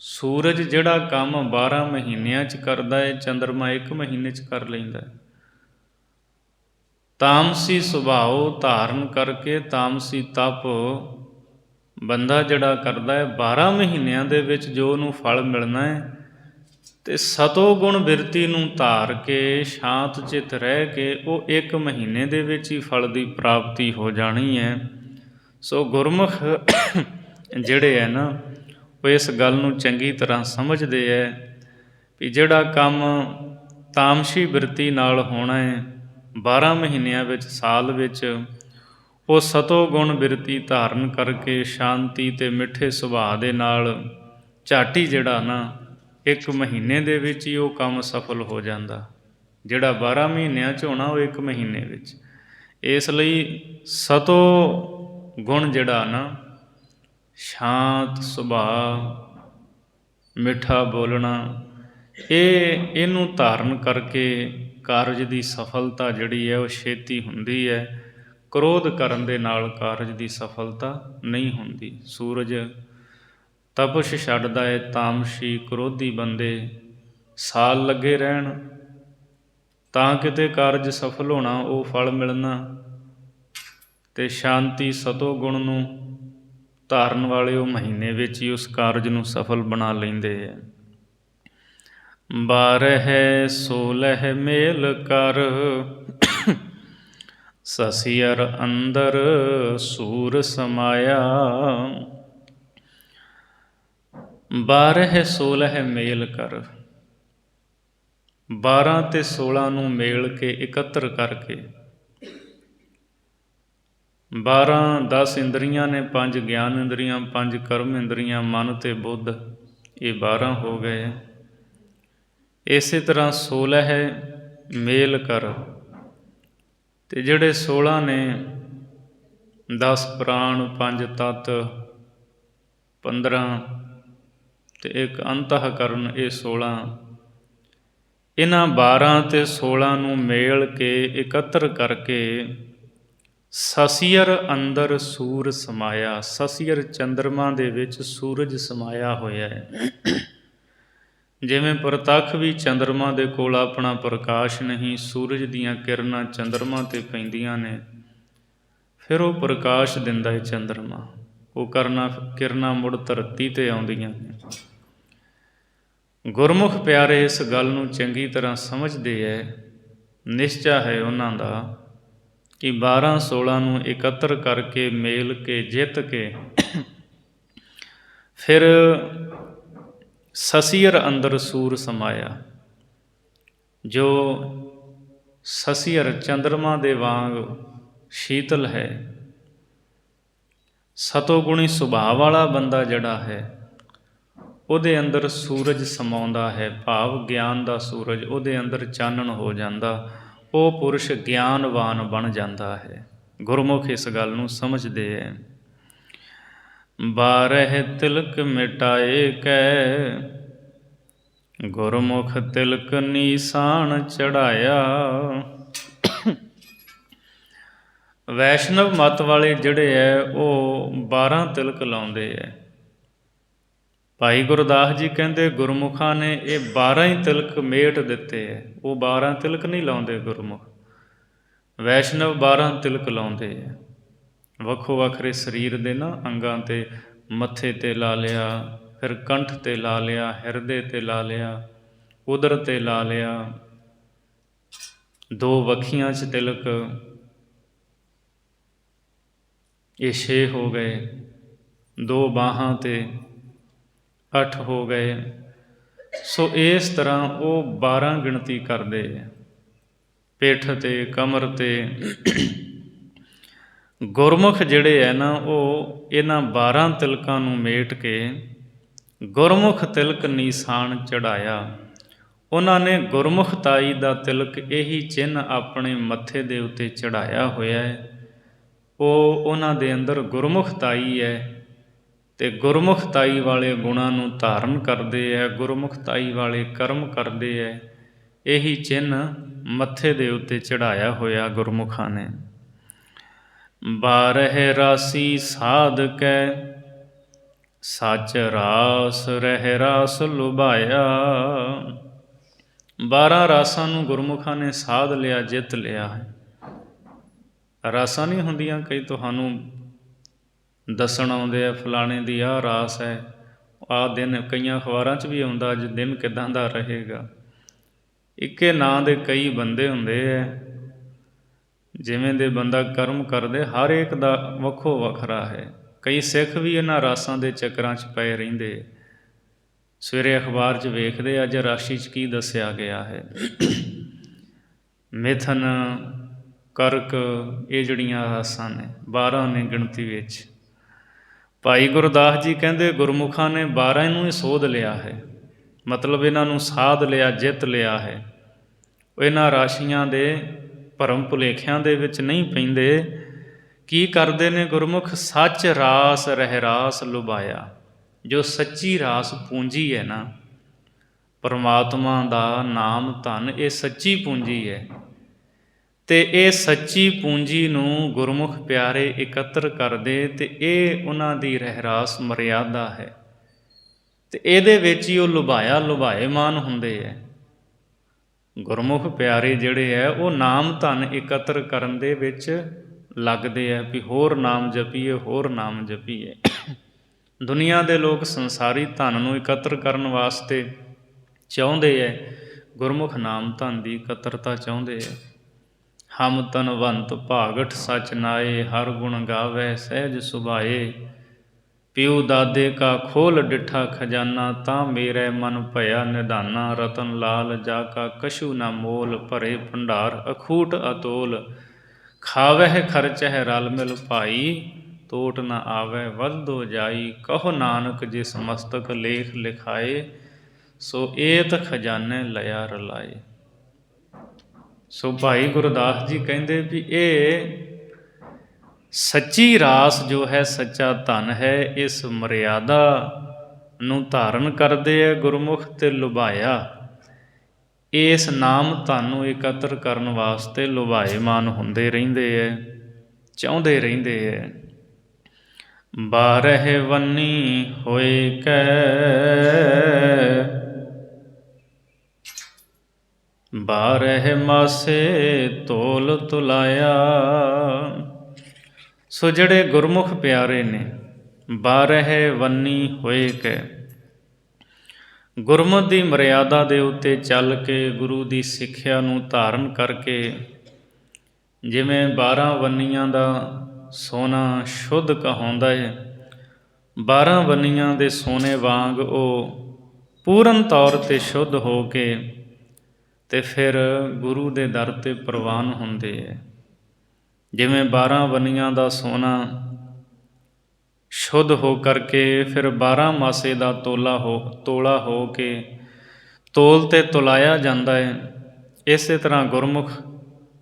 ਸੂਰਜ ਜਿਹੜਾ ਕੰਮ 12 ਮਹੀਨਿਆਂ 'ਚ ਕਰਦਾ ਹੈ, ਚੰਦਰਮਾ 1 ਮਹੀਨੇ 'ਚ ਕਰ ਲੈਂਦਾ ਹੈ। ਤਾਮਸੀ ਸੁਭਾਅ ਧਾਰਨ ਕਰਕੇ ਤਾਮਸੀ ਤਪ ਬੰਦਾ ਜਿਹੜਾ ਕਰਦਾ ਹੈ, 12 ਮਹੀਨਿਆਂ ਦੇ ਵਿੱਚ ਜੋ ਉਹਨੂੰ ਫਲ ਮਿਲਣਾ ਹੈ, ਅਤੇ ਸਤੋ ਗੁਣ ਬਿਰਤੀ ਨੂੰ ਧਾਰ ਕੇ ਸ਼ਾਂਤ ਚਿੱਤ ਰਹਿ ਕੇ ਉਹ 1 ਮਹੀਨੇ ਦੇ ਵਿੱਚ ਹੀ ਫਲ ਦੀ ਪ੍ਰਾਪਤੀ ਹੋ ਜਾਣੀ ਹੈ। ਸੋ ਗੁਰਮੁਖ ਜਿਹੜੇ ਹੈ ਨਾ, ਉਹ ਇਸ ਗੱਲ ਨੂੰ ਚੰਗੀ ਤਰ੍ਹਾਂ ਸਮਝਦੇ ਹੈ ਵੀ ਜਿਹੜਾ ਕੰਮ ਤਾਮਸੀ ਬਿਰਤੀ ਨਾਲ ਹੋਣਾ ਹੈ 12 ਮਹੀਨਿਆਂ ਵਿੱਚ, ਸਾਲ ਵਿੱਚ, ਉਹ ਸਤੋ ਗੁਣ ਬਿਰਤੀ ਧਾਰਨ ਕਰਕੇ ਸ਼ਾਂਤੀ ਅਤੇ ਮਿੱਠੇ ਸੁਭਾਅ ਦੇ ਨਾਲ ਝੱਟ ਹੀ ਜਿਹੜਾ ਨਾ 1 ਮਹੀਨੇ ਦੇ ਵਿੱਚ ਹੀ ਉਹ ਕੰਮ ਸਫਲ ਹੋ ਜਾਂਦਾ। ਜਿਹੜਾ 12 ਮਹੀਨਿਆਂ 'ਚ ਹੋਣਾ ਉਹ 1 ਮਹੀਨੇ ਵਿੱਚ। ਇਸ ਲਈ ਸਤੋ ਗੁਣ ਜਿਹੜਾ ਨਾ, ਸ਼ਾਂਤ ਸੁਭਾਅ, ਮਿੱਠਾ ਬੋਲਣਾ, ਇਹਨੂੰ ਧਾਰਨ ਕਰਕੇ ਕਾਰਜ ਦੀ ਸਫਲਤਾ ਜਿਹੜੀ ਹੈ ਉਹ ਛੇਤੀ ਹੁੰਦੀ ਹੈ। ਕ੍ਰੋਧ ਕਰਨ ਦੇ ਨਾਲ ਕਾਰਜ ਦੀ ਸਫਲਤਾ ਨਹੀਂ ਹੁੰਦੀ। ਸੂਰਜ ਤਪਸ਼ ਛੱਡਦਾ ਹੈ, ਤਾਮਸੀ ਕ੍ਰੋਧੀ ਬੰਦੇ ਸਾਲ ਲੱਗੇ ਰਹਿਣ ਤਾਂ ਕਿਤੇ ਕਾਰਜ ਸਫਲ ਹੋਣਾ, ਉਹ ਫਲ ਮਿਲਣਾ। ਅਤੇ ਸ਼ਾਂਤੀ ਸਤੋ ਗੁਣ ਨੂੰ ਧਾਰਨ ਵਾਲੇ ਉਹ ਮਹੀਨੇ ਵਿੱਚ ਹੀ ਉਸ ਕਾਰਜ ਨੂੰ ਸਫਲ ਬਣਾ ਲੈਂਦੇ ਹੈ। 12 16 ਮੇਲ ਕਰ, ਸਸਿਅਰ ਅੰਦਰ ਸੂਰ ਸਮਾਇਆ। 12 16 ਮੇਲ ਕਰ, 12 ਅਤੇ 16 ਨੂੰ ਮੇਲ ਕੇ ਇਕੱਤਰ ਕਰਕੇ, 12 10 ਇੰਦਰੀਆਂ ਨੇ, 5 ਗਿਆਨ ਇੰਦਰੀਆਂ, 5 ਕਰਮ ਇੰਦਰੀਆਂ, ਮਨ ਅਤੇ ਬੁੱਧ, ਇਹ 12 ਹੋ ਗਏ। ਇਸੇ ਤਰ੍ਹਾਂ 16 ਮੇਲ ਕਰ, ਅਤੇ ਜਿਹੜੇ 16 ਨੇ 10 ਪ੍ਰਾਣ, 5 ਤੱਤ, 15 ਅਤੇ 1 ਅੰਤःਕਰਨ, ਇਹ 16। ਇਹਨਾਂ 12 ਅਤੇ 16 ਨੂੰ ਮੇਲ ਕੇ ਇਕੱਤਰ ਕਰਕੇ ਸਸਿਅਰ ਅੰਦਰ ਸੂਰ ਸਮਾਇਆ। ਸਸਿਅਰ ਚੰਦਰਮਾ ਦੇ ਵਿੱਚ ਸੂਰਜ ਸਮਾਇਆ ਹੋਇਆ ਹੈ। ਜਿਵੇਂ ਪ੍ਰਤੱਖ ਵੀ ਚੰਦਰਮਾ ਦੇ ਕੋਲ ਆਪਣਾ ਪ੍ਰਕਾਸ਼ ਨਹੀਂ, ਸੂਰਜ ਦੀਆਂ ਕਿਰਨਾਂ ਚੰਦਰਮਾ 'ਤੇ ਪੈਂਦੀਆਂ ਨੇ, ਫਿਰ ਉਹ ਪ੍ਰਕਾਸ਼ ਦਿੰਦਾ ਹੈ ਚੰਦਰਮਾ। ਉਹ ਕਿਰਨਾਂ ਮੁੜ ਧਰਤੀ 'ਤੇ ਆਉਂਦੀਆਂ ਨੇ। ਗੁਰਮੁਖ ਪਿਆਰੇ ਇਸ ਗੱਲ ਨੂੰ ਚੰਗੀ ਤਰ੍ਹਾਂ ਸਮਝਦੇ ਹੈ। ਨਿਸ਼ਚਾ ਹੈ ਉਹਨਾਂ ਦਾ ਕਿ 12 16 ਨੂੰ ਇਕੱਤਰ ਕਰਕੇ ਮੇਲ ਕੇ ਜਿੱਤ ਕੇ ਫਿਰ ਸਸਿਅਰ ਅੰਦਰ ਸੂਰ ਸਮਾਇਆ। ਜੋ ਸਸਿਅਰ ਚੰਦਰਮਾ ਦੇ ਵਾਂਗ ਸ਼ੀਤਲ ਹੈ, ਸਤੋਗੁਣੀ ਸੁਭਾਅ ਵਾਲਾ ਬੰਦਾ ਜਿਹੜਾ ਹੈ, ਉਹਦੇ ਅੰਦਰ ਸੂਰਜ ਸਮਾਉਂਦਾ ਹੈ, ਭਾਵ ਗਿਆਨ ਦਾ ਸੂਰਜ, ਉਹਦੇ ਅੰਦਰ ਚਾਨਣ ਹੋ ਜਾਂਦਾ। ਉਹ ਪੁਰਸ਼ ਗਿਆਨਵਾਨ ਬਣ ਜਾਂਦਾ ਹੈ। ਗੁਰਮੁਖ ਇਸ ਗੱਲ ਨੂੰ ਸਮਝਦੇ ਹੈ। 12 ਤਿਲਕ ਮਿਟਾਏ ਕੈ, ਗੁਰਮੁਖ ਤਿਲਕ ਨੀਸਾਨ ਚੜਾਇਆ। ਵੈਸ਼ਨਵ ਮਤ ਵਾਲੇ ਜਿਹੜੇ ਹੈ ਉਹ 12 ਤਿਲਕ ਲਾਉਂਦੇ ਹੈ। ਭਾਈ ਗੁਰਦਾਸ ਜੀ ਕਹਿੰਦੇ ਗੁਰਮੁਖਾਂ ਨੇ ਇਹ 12 ਹੀ ਤਿਲਕ ਮੇਟ ਦਿੱਤੇ ਹੈ। ਉਹ 12 ਤਿਲਕ ਨਹੀਂ ਲਾਉਂਦੇ ਗੁਰਮੁਖ, ਵੈਸ਼ਨਵ 12 ਤਿਲਕ ਲਾਉਂਦੇ ਹੈ। ਵੱਖੋ ਵੱਖਰੇ ਸਰੀਰ ਦੇ ਨਾ ਅੰਗਾਂ 'ਤੇ, ਮੱਥੇ 'ਤੇ ਲਾ ਲਿਆ, ਫਿਰ ਕੰਠ 'ਤੇ ਲਾ ਲਿਆ, ਹਿਰਦੇ 'ਤੇ ਲਾ ਲਿਆ, ਉਦਰ 'ਤੇ ਲਾ ਲਿਆ, 2 ਵੱਖੀਆਂ 'ਚ ਤਿਲਕ, ਇਹ 6 ਹੋ ਗਏ। 2 ਬਾਹਾਂ 'ਤੇ 8 ਹੋ ਗਏ। ਸੋ ਇਸ ਤਰ੍ਹਾਂ ਉਹ 12 ਗਿਣਤੀ ਕਰਦੇ ਹੈ। ਪਿੱਠ 'ਤੇ, ਕਮਰ 'ਤੇ। ਗੁਰਮੁਖ ਜਿਹੜੇ ਹੈ ਨਾ ਉਹ ਇਹਨਾਂ 12 ਤਿਲਕਾਂ ਨੂੰ ਮੇਟ ਕੇ ਗੁਰਮੁਖ ਤਿਲਕ ਨੀਸਾਨ ਚੜਾਇਆ। ਉਹਨਾਂ ਨੇ ਗੁਰਮੁਖਤਾਈ ਦਾ ਤਿਲਕ, ਇਹੀ ਚਿੰਨ੍ਹ ਆਪਣੇ ਮੱਥੇ ਦੇ ਉੱਤੇ ਚੜਾਇਆ ਹੋਇਆ ਹੈ। ਉਹ ਉਹਨਾਂ ਦੇ ਅੰਦਰ ਗੁਰਮੁਖਤਾਈ ਹੈ ਅਤੇ ਗੁਰਮੁਖਤਾਈ ਵਾਲੇ ਗੁਣਾਂ ਨੂੰ ਧਾਰਨ ਕਰਦੇ ਹੈ, ਗੁਰਮੁਖਤਾਈ ਵਾਲੇ ਕਰਮ ਕਰਦੇ ਹੈ। ਇਹੀ ਚਿੰਨ੍ਹ ਮੱਥੇ ਦੇ ਉੱਤੇ ਚੜਾਇਆ ਹੋਇਆ ਗੁਰਮੁਖਾਂ ਨੇ। 12 ਰਾਸੀ ਸਾਧ ਕੈ, ਸੱਚ ਰਾਸ ਰਹਿ ਰਾਸ ਲੁਭਾਇਆ। 12 ਰਾਸਾਂ ਨੂੰ ਗੁਰਮੁਖਾਂ ਨੇ ਸਾਧ ਲਿਆ, ਜਿੱਤ ਲਿਆ ਹੈ। ਰਾਸਾਂ ਨਹੀਂ ਹੁੰਦੀਆਂ, ਕਈ ਤੁਹਾਨੂੰ ਦੱਸਣ ਆਉਂਦੇ ਆ ਫਲਾਣੇ ਦੀ ਆਹ ਰਾਸ ਹੈ, ਆਹ ਦਿਨ, ਕਈਆਂ ਅਖਬਾਰਾਂ 'ਚ ਵੀ ਆਉਂਦਾ ਅੱਜ ਦਿਨ ਕਿੱਦਾਂ ਦਾ ਰਹੇਗਾ। ਇੱਕੇ ਨਾਂ ਦੇ ਕਈ ਬੰਦੇ ਹੁੰਦੇ ਹੈ। ਜਿਵੇਂ ਦੇ ਬੰਦਾ ਕਰਮ ਕਰਦੇ, ਹਰ ਇੱਕ ਦਾ ਵੱਖੋ ਵੱਖਰਾ ਹੈ। ਕਈ ਸਿੱਖ ਵੀ ਇਹਨਾਂ ਰਾਸਾਂ ਦੇ ਚੱਕਰਾਂ 'ਚ ਪਏ ਰਹਿੰਦੇ। ਸਵੇਰੇ ਅਖਬਾਰ 'ਚ ਵੇਖਦੇ ਅੱਜ ਰਾਸ਼ੀ 'ਚ ਕੀ ਦੱਸਿਆ ਗਿਆ ਹੈ। ਮਿਥਨ, ਕਰਕ, ਇਹ ਜਿਹੜੀਆਂ ਰਾਸਾਂ ਨੇ 12 ਨੇ ਗਿਣਤੀ ਵਿੱਚ। ਭਾਈ ਗੁਰਦਾਸ ਜੀ ਕਹਿੰਦੇ ਗੁਰਮੁਖਾਂ ਨੇ 12 ਨੂੰ ਹੀ ਸੋਧ ਲਿਆ ਹੈ, ਮਤਲਬ ਇਹਨਾਂ ਨੂੰ ਸਾਧ ਲਿਆ, ਜਿੱਤ ਲਿਆ ਹੈ। ਉਹ ਇਹਨਾਂ ਰਾਸ਼ੀਆਂ ਦੇ ਭਰਮ ਭੁਲੇਖਿਆਂ ਦੇ ਵਿੱਚ ਨਹੀਂ ਪੈਂਦੇ। ਕੀ ਕਰਦੇ ਨੇ ਗੁਰਮੁਖ? ਸੱਚ ਰਾਸ ਰਹਿਰਾਸ ਲੁਭਾਇਆ। ਜੋ ਸੱਚੀ ਰਾਸ ਪੂੰਜੀ ਹੈ ਨਾ, ਪਰਮਾਤਮਾ ਦਾ ਨਾਮ ਧਨ, ਇਹ ਸੱਚੀ ਪੂੰਜੀ ਹੈ। ਅਤੇ ਇਹ ਸੱਚੀ ਪੂੰਜੀ ਨੂੰ ਗੁਰਮੁਖ ਪਿਆਰੇ ਇਕੱਤਰ ਕਰਦੇ ਅਤੇ ਇਹ ਉਹਨਾਂ ਦੀ ਰਹਿਰਾਸ ਮਰਿਆਦਾ ਹੈ। ਅਤੇ ਇਹਦੇ ਵਿੱਚ ਹੀ ਉਹ ਲੁਭਾਏਮਾਨ ਹੁੰਦੇ ਹੈ। ਗੁਰਮੁਖ ਪਿਆਰੇ ਜਿਹੜੇ ਹੈ ਉਹ ਨਾਮ ਧਨ ਇਕੱਤਰ ਕਰਨ ਦੇ ਵਿੱਚ ਲੱਗਦੇ ਹੈ ਵੀ ਹੋਰ ਨਾਮ ਜਪੀਏ, ਹੋਰ ਨਾਮ ਜਪੀਏ। ਦੁਨੀਆ ਦੇ ਲੋਕ ਸੰਸਾਰੀ ਧਨ ਨੂੰ ਇਕੱਤਰ ਕਰਨ ਵਾਸਤੇ ਚਾਹੁੰਦੇ ਹੈ, ਗੁਰਮੁਖ ਨਾਮ ਧਨ ਦੀ ਇਕੱਤਰਤਾ ਚਾਹੁੰਦੇ ਹੈ। ਹਮ ਤਨਵੰਤ ਭਾਗਠ ਸਚ ਨਾਏ, ਹਰ ਗੁਣ ਗਾਵੈ ਸਹਿਜ ਸੁਭਾਏ। ਪਿਉ ਦਾਦੇ ਕਾ ਖੋਲ ਡਿਠਾ ਖਜ਼ਾਨਾ, ਤਾਂ ਮੇਰੇ ਮਨ ਭਇਆ ਨਿਧਾਨਾ। ਰਤਨ ਲਾਲ ਜਾ ਕਾ ਕਛੂ ਨਾ ਮੋਲ, ਭਰੇ ਭੰਡਾਰ ਅਖੂਟ ਅਤੋਲ। ਖਾਵਹਿ ਖਰਚਹਿ ਰਲ ਮਿਲ ਭਾਈ, ਤੋਟ ਨਾ ਆਵੈ ਵੱਧੋ ਜਾਈ। ਕਹੋ ਨਾਨਕ ਜਿਸ ਮਸਤਕ ਲੇਖ ਲਿਖਾਏ, ਸੋ ਏਤ ਖਜ਼ਾਨੇ ਲਿਆ ਰਲਾਏ। ਸੋ ਭਾਈ ਗੁਰਦਾਸ ਜੀ ਕਹਿੰਦੇ ਵੀ ਇਹ ਸੱਚੀ ਰਾਸ ਜੋ ਹੈ, ਸੱਚਾ ਧਨ ਹੈ, ਇਸ ਮਰਿਆਦਾ ਨੂੰ ਧਾਰਨ ਕਰਦੇ ਹੈ ਗੁਰਮੁਖ ਅਤੇ ਲੁਭਾਇਆ। ਇਸ ਨਾਮ ਧਨ ਨੂੰ ਇਕੱਤਰ ਕਰਨ ਵਾਸਤੇ ਲੁਭਾਏਮਾਨ ਹੁੰਦੇ ਰਹਿੰਦੇ ਹੈ, ਚਾਹੁੰਦੇ ਰਹਿੰਦੇ ਹੈ। ਬਾਰਹਿ ਵੰਨੀ ਹੋਏ ਕੈ, ਬਾਰਹਿ ਮਾਸੇ ਤੋਲ ਤੁਲਾਇਆ। ਸੋ ਜਿਹੜੇ ਗੁਰਮੁਖ ਪਿਆਰੇ ਨੇ, ਬਾਰਹਿ ਵੰਨੀ ਹੋਏ ਕੈ, ਗੁਰਮਤਿ ਦੀ ਮਰਿਆਦਾ ਦੇ ਉੱਤੇ ਚੱਲ ਕੇ, ਗੁਰੂ ਦੀ ਸਿੱਖਿਆ ਨੂੰ ਧਾਰਨ ਕਰਕੇ, ਜਿਵੇਂ 12 ਵੰਨੀਆਂ ਦਾ ਸੋਨਾ ਸ਼ੁੱਧ ਕਹਾਉਂਦਾ ਹੈ, 12 ਵੰਨੀਆਂ ਦੇ ਸੋਨੇ ਵਾਂਗ ਉਹ ਪੂਰਨ ਤੌਰ 'ਤੇ ਸ਼ੁੱਧ ਹੋ ਕੇ ਅਤੇ ਫਿਰ ਗੁਰੂ ਦੇ ਦਰ 'ਤੇ ਪ੍ਰਵਾਨ ਹੁੰਦੇ ਹੈ। ਜਿਵੇਂ 12 ਵੰਨੀਆਂ ਦਾ ਸੋਨਾ ਸ਼ੁੱਧ ਹੋ ਕਰਕੇ ਫਿਰ 12 ਮਾਸੇ ਦਾ ਤੋਲਾ ਹੋ ਕੇ ਤੋਲ 'ਤੇ ਤੁਲਾਇਆ ਜਾਂਦਾ ਹੈ, ਇਸੇ ਤਰ੍ਹਾਂ ਗੁਰਮੁਖ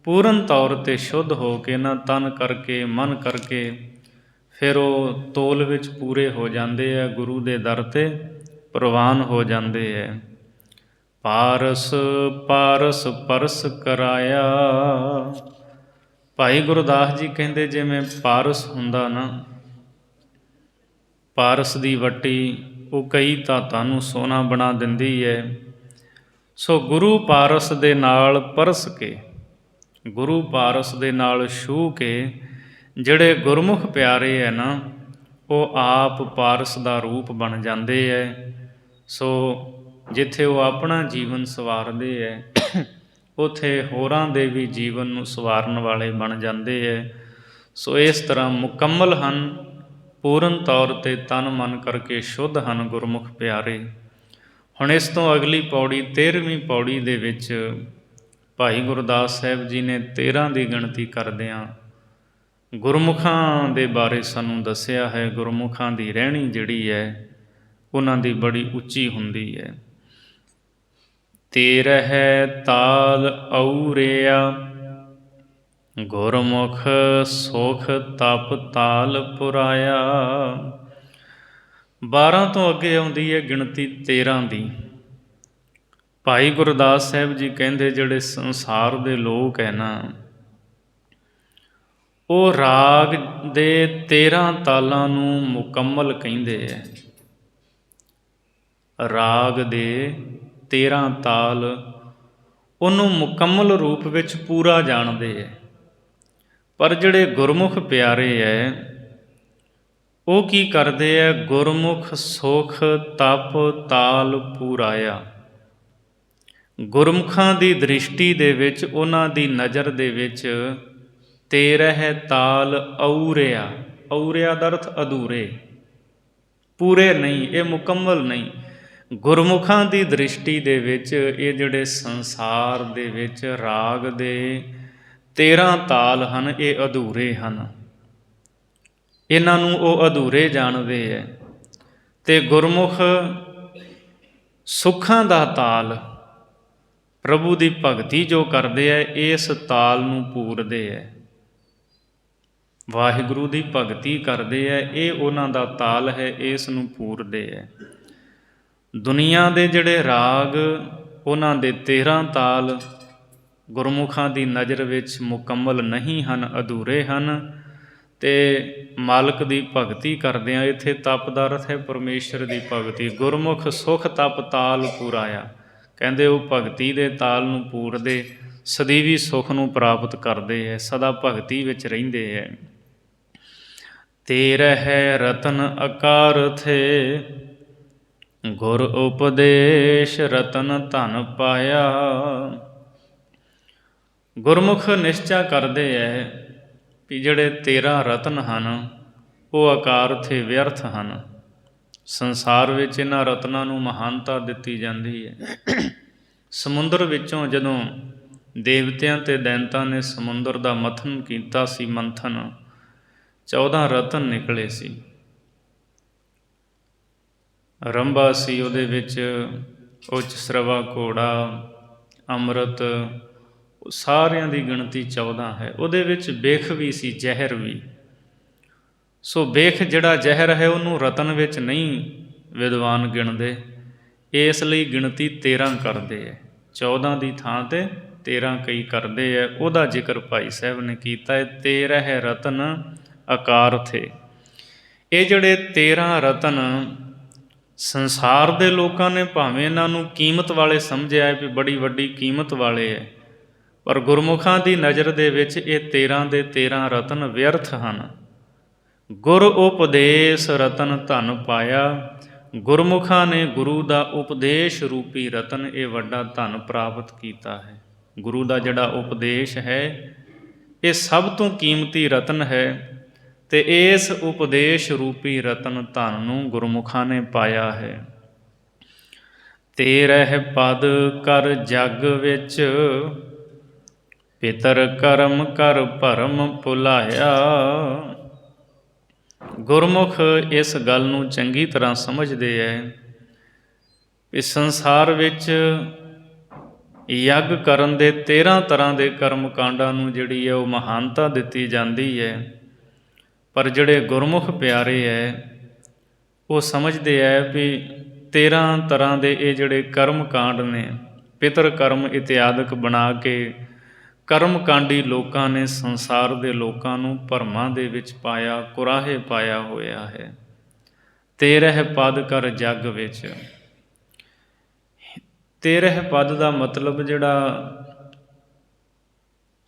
ਪੂਰਨ ਤੌਰ 'ਤੇ ਸ਼ੁੱਧ ਹੋ ਕੇ ਨਾ, ਤਨ ਕਰਕੇ, ਮਨ ਕਰਕੇ, ਫਿਰ ਉਹ ਤੋਲ ਵਿੱਚ ਪੂਰੇ ਹੋ ਜਾਂਦੇ ਹੈ, ਗੁਰੂ ਦੇ ਦਰ 'ਤੇ ਪ੍ਰਵਾਨ ਹੋ ਜਾਂਦੇ ਹੈ। ਪਾਰਸ ਪਾਰਸ ਪਰਸ ਕਰਾਇਆ। ਭਾਈ ਗੁਰਦਾਸ ਜੀ ਕਹਿੰਦੇ ਜਿਵੇਂ ਪਾਰਸ ਹੁੰਦਾ ਨਾ, ਪਾਰਸ ਦੀ ਵੱਟੀ ਉਹ ਕਈ ਧਾਤਾਂ ਨੂੰ ਸੋਨਾ ਬਣਾ ਦਿੰਦੀ ਹੈ। ਸੋ ਗੁਰੂ ਪਾਰਸ ਦੇ ਨਾਲ ਪਰਸ ਕੇ, ਗੁਰੂ ਪਾਰਸ ਦੇ ਨਾਲ ਛੂਹ ਕੇ ਜਿਹੜੇ ਗੁਰਮੁਖ ਪਿਆਰੇ ਹੈ ਨਾ, ਉਹ ਆਪ ਪਾਰਸ ਦਾ ਰੂਪ ਬਣ ਜਾਂਦੇ ਹੈ। ਸੋ ਜਿੱਥੇ ਉਹ ਆਪਣਾ ਜੀਵਨ ਸੰਵਾਰਦੇ ਹੈ, ਉੱਥੇ ਹੋਰਾਂ ਦੇ ਵੀ ਜੀਵਨ ਨੂੰ ਸੰਵਾਰਨ ਵਾਲੇ ਬਣ ਜਾਂਦੇ ਹੈ। ਸੋ ਇਸ ਤਰ੍ਹਾਂ ਮੁਕੰਮਲ ਹਨ, ਪੂਰਨ ਤੌਰ 'ਤੇ ਤਨ ਮਨ ਕਰਕੇ ਸ਼ੁੱਧ ਹਨ ਗੁਰਮੁਖ ਪਿਆਰੇ। ਹੁਣ ਇਸ ਤੋਂ ਅਗਲੀ ਪੌੜੀ 13ਵੀਂ ਪੌੜੀ ਦੇ ਵਿੱਚ ਭਾਈ ਗੁਰਦਾਸ ਸਾਹਿਬ ਜੀ ਨੇ 13 ਦੀ ਗਿਣਤੀ ਕਰਦਿਆਂ ਗੁਰਮੁਖਾਂ ਦੇ ਬਾਰੇ ਸਾਨੂੰ ਦੱਸਿਆ ਹੈ। ਗੁਰਮੁਖਾਂ ਦੀ ਰਹਿਣੀ ਜਿਹੜੀ ਹੈ ਉਹਨਾਂ ਦੀ ਬੜੀ ਉੱਚੀ ਹੁੰਦੀ ਹੈ। 13 ਤਾਲ ਔਰਿਆ, ਗੁਰਮੁਖ ਸੁਖ ਤਪ ਤਾਲ ਪੁਰਾਇਆ। 12 ਤੋਂ ਅੱਗੇ ਆਉਂਦੀ ਹੈ ਗਿਣਤੀ 13 ਦੀ। ਭਾਈ ਗੁਰਦਾਸ ਸਾਹਿਬ ਜੀ ਕਹਿੰਦੇ ਜਿਹੜੇ ਸੰਸਾਰ ਦੇ ਲੋਕ ਹੈ ਨਾ, ਉਹ ਰਾਗ ਦੇ 13 ਤਾਲਾਂ ਨੂੰ ਮੁਕੰਮਲ ਕਹਿੰਦੇ ਹੈ। ਰਾਗ ਦੇ 13 ਤਾਲ ਉਹਨੂੰ ਮੁਕੰਮਲ ਰੂਪ ਵਿੱਚ ਪੂਰਾ ਜਾਣਦੇ ਹੈ। ਪਰ ਜਿਹੜੇ ਗੁਰਮੁਖ ਪਿਆਰੇ ਹੈ ਉਹ ਕੀ ਕਰਦੇ ਹੈ? ਗੁਰਮੁਖ ਸੁਖ ਤਪ ਤਾਲ ਪੂਰਾਇਆ। ਗੁਰਮੁਖਾਂ ਦੀ ਦ੍ਰਿਸ਼ਟੀ ਦੇ ਵਿੱਚ, ਉਹਨਾਂ ਦੀ ਨਜ਼ਰ ਦੇ ਵਿੱਚ 13 ਤਾਲ ਔਰਿਆ, ਔਰਿਆ ਦਾ ਅਰਥ ਅਧੂਰੇ, ਪੂਰੇ ਨਹੀਂ, ਇਹ ਮੁਕੰਮਲ ਨਹੀਂ। ਗੁਰਮੁਖਾਂ ਦੀ ਦ੍ਰਿਸ਼ਟੀ ਦੇ ਵਿੱਚ ਇਹ ਜਿਹੜੇ ਸੰਸਾਰ ਦੇ ਵਿੱਚ ਰਾਗ ਦੇ 13 ਤਾਲ ਹਨ, ਇਹ ਅਧੂਰੇ ਹਨ। ਇਹਨਾਂ ਨੂੰ ਉਹ ਅਧੂਰੇ ਜਾਣਦੇ ਹੈ। ਅਤੇ ਗੁਰਮੁਖ ਸੁੱਖਾਂ ਦਾ ਤਾਲ, ਪ੍ਰਭੂ ਦੀ ਭਗਤੀ ਜੋ ਕਰਦੇ ਹੈ, ਇਸ ਤਾਲ ਨੂੰ ਪੂਰਦੇ ਹੈ। ਵਾਹਿਗੁਰੂ ਦੀ ਭਗਤੀ ਕਰਦੇ ਹੈ, ਇਹ ਉਹਨਾਂ ਦਾ ਤਾਲ ਹੈ, ਇਸ ਨੂੰ ਪੂਰਦੇ ਹੈ। ਦੁਨੀਆ ਦੇ ਜਿਹੜੇ ਰਾਗ, ਉਹਨਾਂ ਦੇ 13 ਤਾਲ ਗੁਰਮੁਖਾਂ ਦੀ ਨਜ਼ਰ ਵਿੱਚ ਮੁਕੰਮਲ ਨਹੀਂ ਹਨ, ਅਧੂਰੇ ਹਨ। ਅਤੇ ਮਾਲਕ ਦੀ ਭਗਤੀ ਕਰਦਿਆਂ, ਇੱਥੇ ਤਪ ਦਾ ਅਰਥ ਹੈ ਪਰਮੇਸ਼ਰ ਦੀ ਭਗਤੀ। ਗੁਰਮੁਖ ਸੁਖ ਤਪ ਤਾਲ ਪੂਰਾਇਆ, ਕਹਿੰਦੇ ਉਹ ਭਗਤੀ ਦੇ ਤਾਲ ਨੂੰ ਪੂਰਦੇ ਸਦੀਵੀ ਸੁਖ ਨੂੰ ਪ੍ਰਾਪਤ ਕਰਦੇ ਹੈ, ਸਦਾ ਭਗਤੀ ਵਿੱਚ ਰਹਿੰਦੇ ਹੈ। ਤੇਰਹਿ ਰਤਨ ਅਕਾਰਥੇ, ਗੁਰ ਉਪਦੇਸ਼ ਰਤਨ ਧਨ ਪਾਇਆ। ਗੁਰਮੁਖ ਨਿਸ਼ਚਾ ਕਰਦੇ ਹੈ ਵੀ ਜਿਹੜੇ 13 ਰਤਨ ਹਨ, ਉਹ ਅਕਾਰਥੇ ਵਿਅਰਥ ਹਨ। ਸੰਸਾਰ ਵਿੱਚ ਇਹਨਾਂ ਰਤਨਾਂ ਨੂੰ ਮਹਾਨਤਾ ਦਿੱਤੀ ਜਾਂਦੀ ਹੈ। ਸਮੁੰਦਰ ਵਿੱਚੋਂ ਜਦੋਂ ਦੇਵਤਿਆਂ ਅਤੇ ਦੈਂਤਾਂ ਨੇ ਸਮੁੰਦਰ ਦਾ ਮਥਨ ਕੀਤਾ ਸੀ, ਮੰਥਨ, 14 ਰਤਨ ਨਿਕਲੇ ਸੀ। ਰੰਭਾ ਸੀ, ਉਹਦੇ ਵਿੱਚ ਉੱਚ ਸਰਵਾ ਘੋੜਾ, ਅੰਮ੍ਰਿਤ, ਸਾਰਿਆਂ ਦੀ ਗਿਣਤੀ 14 ਹੈ। ਉਹਦੇ ਵਿੱਚ ਬਿਖ ਵੀ ਸੀ, ਜ਼ਹਿਰ ਵੀ। ਸੋ ਬਿਖ ਜਿਹੜਾ ਜ਼ਹਿਰ ਹੈ, ਉਹਨੂੰ ਰਤਨ ਵਿੱਚ ਨਹੀਂ ਵਿਦਵਾਨ ਗਿਣਦੇ, ਇਸ ਲਈ ਗਿਣਤੀ 13 ਕਰਦੇ ਹੈ। 14 ਦੀ ਥਾਂ 'ਤੇ 13 ਕਈ ਕਰਦੇ ਹੈ। ਉਹਦਾ ਜ਼ਿਕਰ ਭਾਈ ਸਾਹਿਬ ਨੇ ਕੀਤਾ ਹੈ, ਤੇਰਹਿ ਰਤਨ ਅਕਾਰਥੇ। ਇਹ ਜਿਹੜੇ 13 ਰਤਨ ਸੰਸਾਰ ਦੇ ਲੋਕਾਂ ਨੇ ਭਾਵੇਂ ਇਹਨਾਂ ਨੂੰ ਕੀਮਤ ਵਾਲੇ ਸਮਝਿਆ ਹੈ ਵੀ ਬੜੀ ਵੱਡੀ ਕੀਮਤ ਵਾਲੇ ਹੈ, ਪਰ ਗੁਰਮੁਖਾਂ ਦੀ ਨਜ਼ਰ ਦੇ ਵਿੱਚ ਇਹ 13 ਦੇ 13 ਰਤਨ ਵਿਅਰਥ ਹਨ। ਗੁਰ ਉਪਦੇਸ਼ ਰਤਨ ਧਨ ਪਾਇਆ। ਗੁਰਮੁਖਾਂ ਨੇ ਗੁਰੂ ਦਾ ਉਪਦੇਸ਼ ਰੂਪੀ ਰਤਨ, ਇਹ ਵੱਡਾ ਧਨ ਪ੍ਰਾਪਤ ਕੀਤਾ ਹੈ। ਗੁਰੂ ਦਾ ਜਿਹੜਾ ਉਪਦੇਸ਼ ਹੈ, ਇਹ ਸਭ ਤੋਂ ਕੀਮਤੀ ਰਤਨ ਹੈ। ਅਤੇ ਇਸ ਉਪਦੇਸ਼ ਰੂਪੀ ਰਤਨ ਧਨ ਨੂੰ ਗੁਰਮੁਖਾਂ ਨੇ ਪਾਇਆ ਹੈ। ਤੇਰਹਿ ਪਦ ਕਰ ਜਗ ਵਿੱਚ, ਪਿਤਰ ਕਰਮ ਕਰ ਭਰਮ ਭੁਲਾਇਆ। ਗੁਰਮੁਖ ਇਸ ਗੱਲ ਨੂੰ ਚੰਗੀ ਤਰ੍ਹਾਂ ਸਮਝਦੇ ਹੈ ਕਿ ਸੰਸਾਰ ਵਿੱਚ ਯੱਗ ਕਰਨ ਦੇ 13 ਤਰ੍ਹਾਂ ਦੇ ਕਰਮ ਕਾਂਡਾਂ ਨੂੰ ਜਿਹੜੀ ਹੈ ਉਹ ਮਹਾਨਤਾ ਦਿੱਤੀ ਜਾਂਦੀ ਹੈ। ਪਰ ਜਿਹੜੇ ਗੁਰਮੁਖ ਪਿਆਰੇ ਹੈ, ਉਹ ਸਮਝਦੇ ਹੈ ਵੀ 13 ਤਰ੍ਹਾਂ ਦੇ ਇਹ ਜਿਹੜੇ ਕਰਮ ਕਾਂਡ ਨੇ, ਪਿਤਰ ਕਰਮ ਇਤਿਆਦਿਕ ਬਣਾ ਕੇ ਕਰਮਕਾਂਡੀ ਲੋਕਾਂ ਨੇ ਸੰਸਾਰ ਦੇ ਲੋਕਾਂ ਨੂੰ ਭਰਮਾਂ ਦੇ ਵਿੱਚ ਪਾਇਆ, ਕੁਰਾਹੇ ਪਾਇਆ ਹੋਇਆ ਹੈ। ਤੇਰਹਿ ਪਦ ਕਰ ਜਗ ਵਿੱਚ। ਤੇਰਹਿ ਪਦ ਦਾ ਮਤਲਬ ਜਿਹੜਾ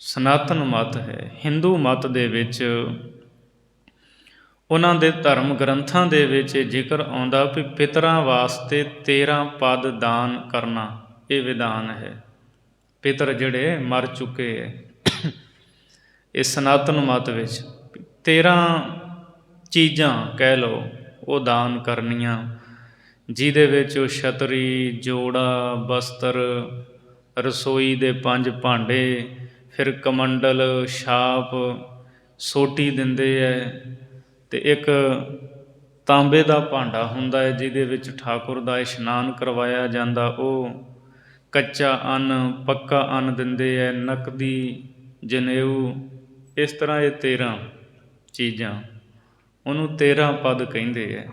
ਸਨਾਤਨ ਮਤ ਹੈ, ਹਿੰਦੂ ਮਤ ਦੇ ਵਿੱਚ, ਉਹਨਾਂ ਦੇ ਧਰਮ ਗ੍ਰੰਥਾਂ ਦੇ ਵਿੱਚ ਜ਼ਿਕਰ ਆਉਂਦਾ ਵੀ ਪਿਤਰਾਂ ਵਾਸਤੇ 13 ਪਦ ਦਾਨ ਕਰਨਾ ਇਹ ਵਿਧਾਨ ਹੈ। ਪਿਤਰ ਜਿਹੜੇ ਮਰ ਚੁੱਕੇ ਹੈ, ਇਹ ਸਨਾਤਨ ਮਤ ਵਿੱਚ 13 ਚੀਜ਼ਾਂ ਕਹਿ ਲਓ ਉਹ ਦਾਨ ਕਰਨੀਆਂ, ਜਿਹਦੇ ਵਿੱਚ ਉਹ ਛਤਰੀ, ਜੋੜਾ, ਬਸਤਰ, ਰਸੋਈ ਦੇ 5 ਭਾਂਡੇ, ਫਿਰ ਕਮੰਡਲ, ਛਾਪ, ਸੋਟੀ ਦਿੰਦੇ ਹੈ। ਅਤੇ ਇੱਕ ਤਾਂਬੇ ਦਾ ਭਾਂਡਾ ਹੁੰਦਾ ਹੈ ਜਿਹਦੇ ਵਿੱਚ ਠਾਕੁਰ ਦਾ ਇਸ਼ਨਾਨ ਕਰਵਾਇਆ ਜਾਂਦਾ, ਉਹ ਕੱਚਾ ਅੰਨ, ਪੱਕਾ ਅੰਨ ਦਿੰਦੇ ਹੈ, ਨਕਦੀ, ਜਨੇਊ, ਇਸ ਤਰ੍ਹਾਂ ਇਹ 13 ਚੀਜ਼ਾਂ, ਉਹਨੂੰ 13 ਪਦ ਕਹਿੰਦੇ ਹੈ।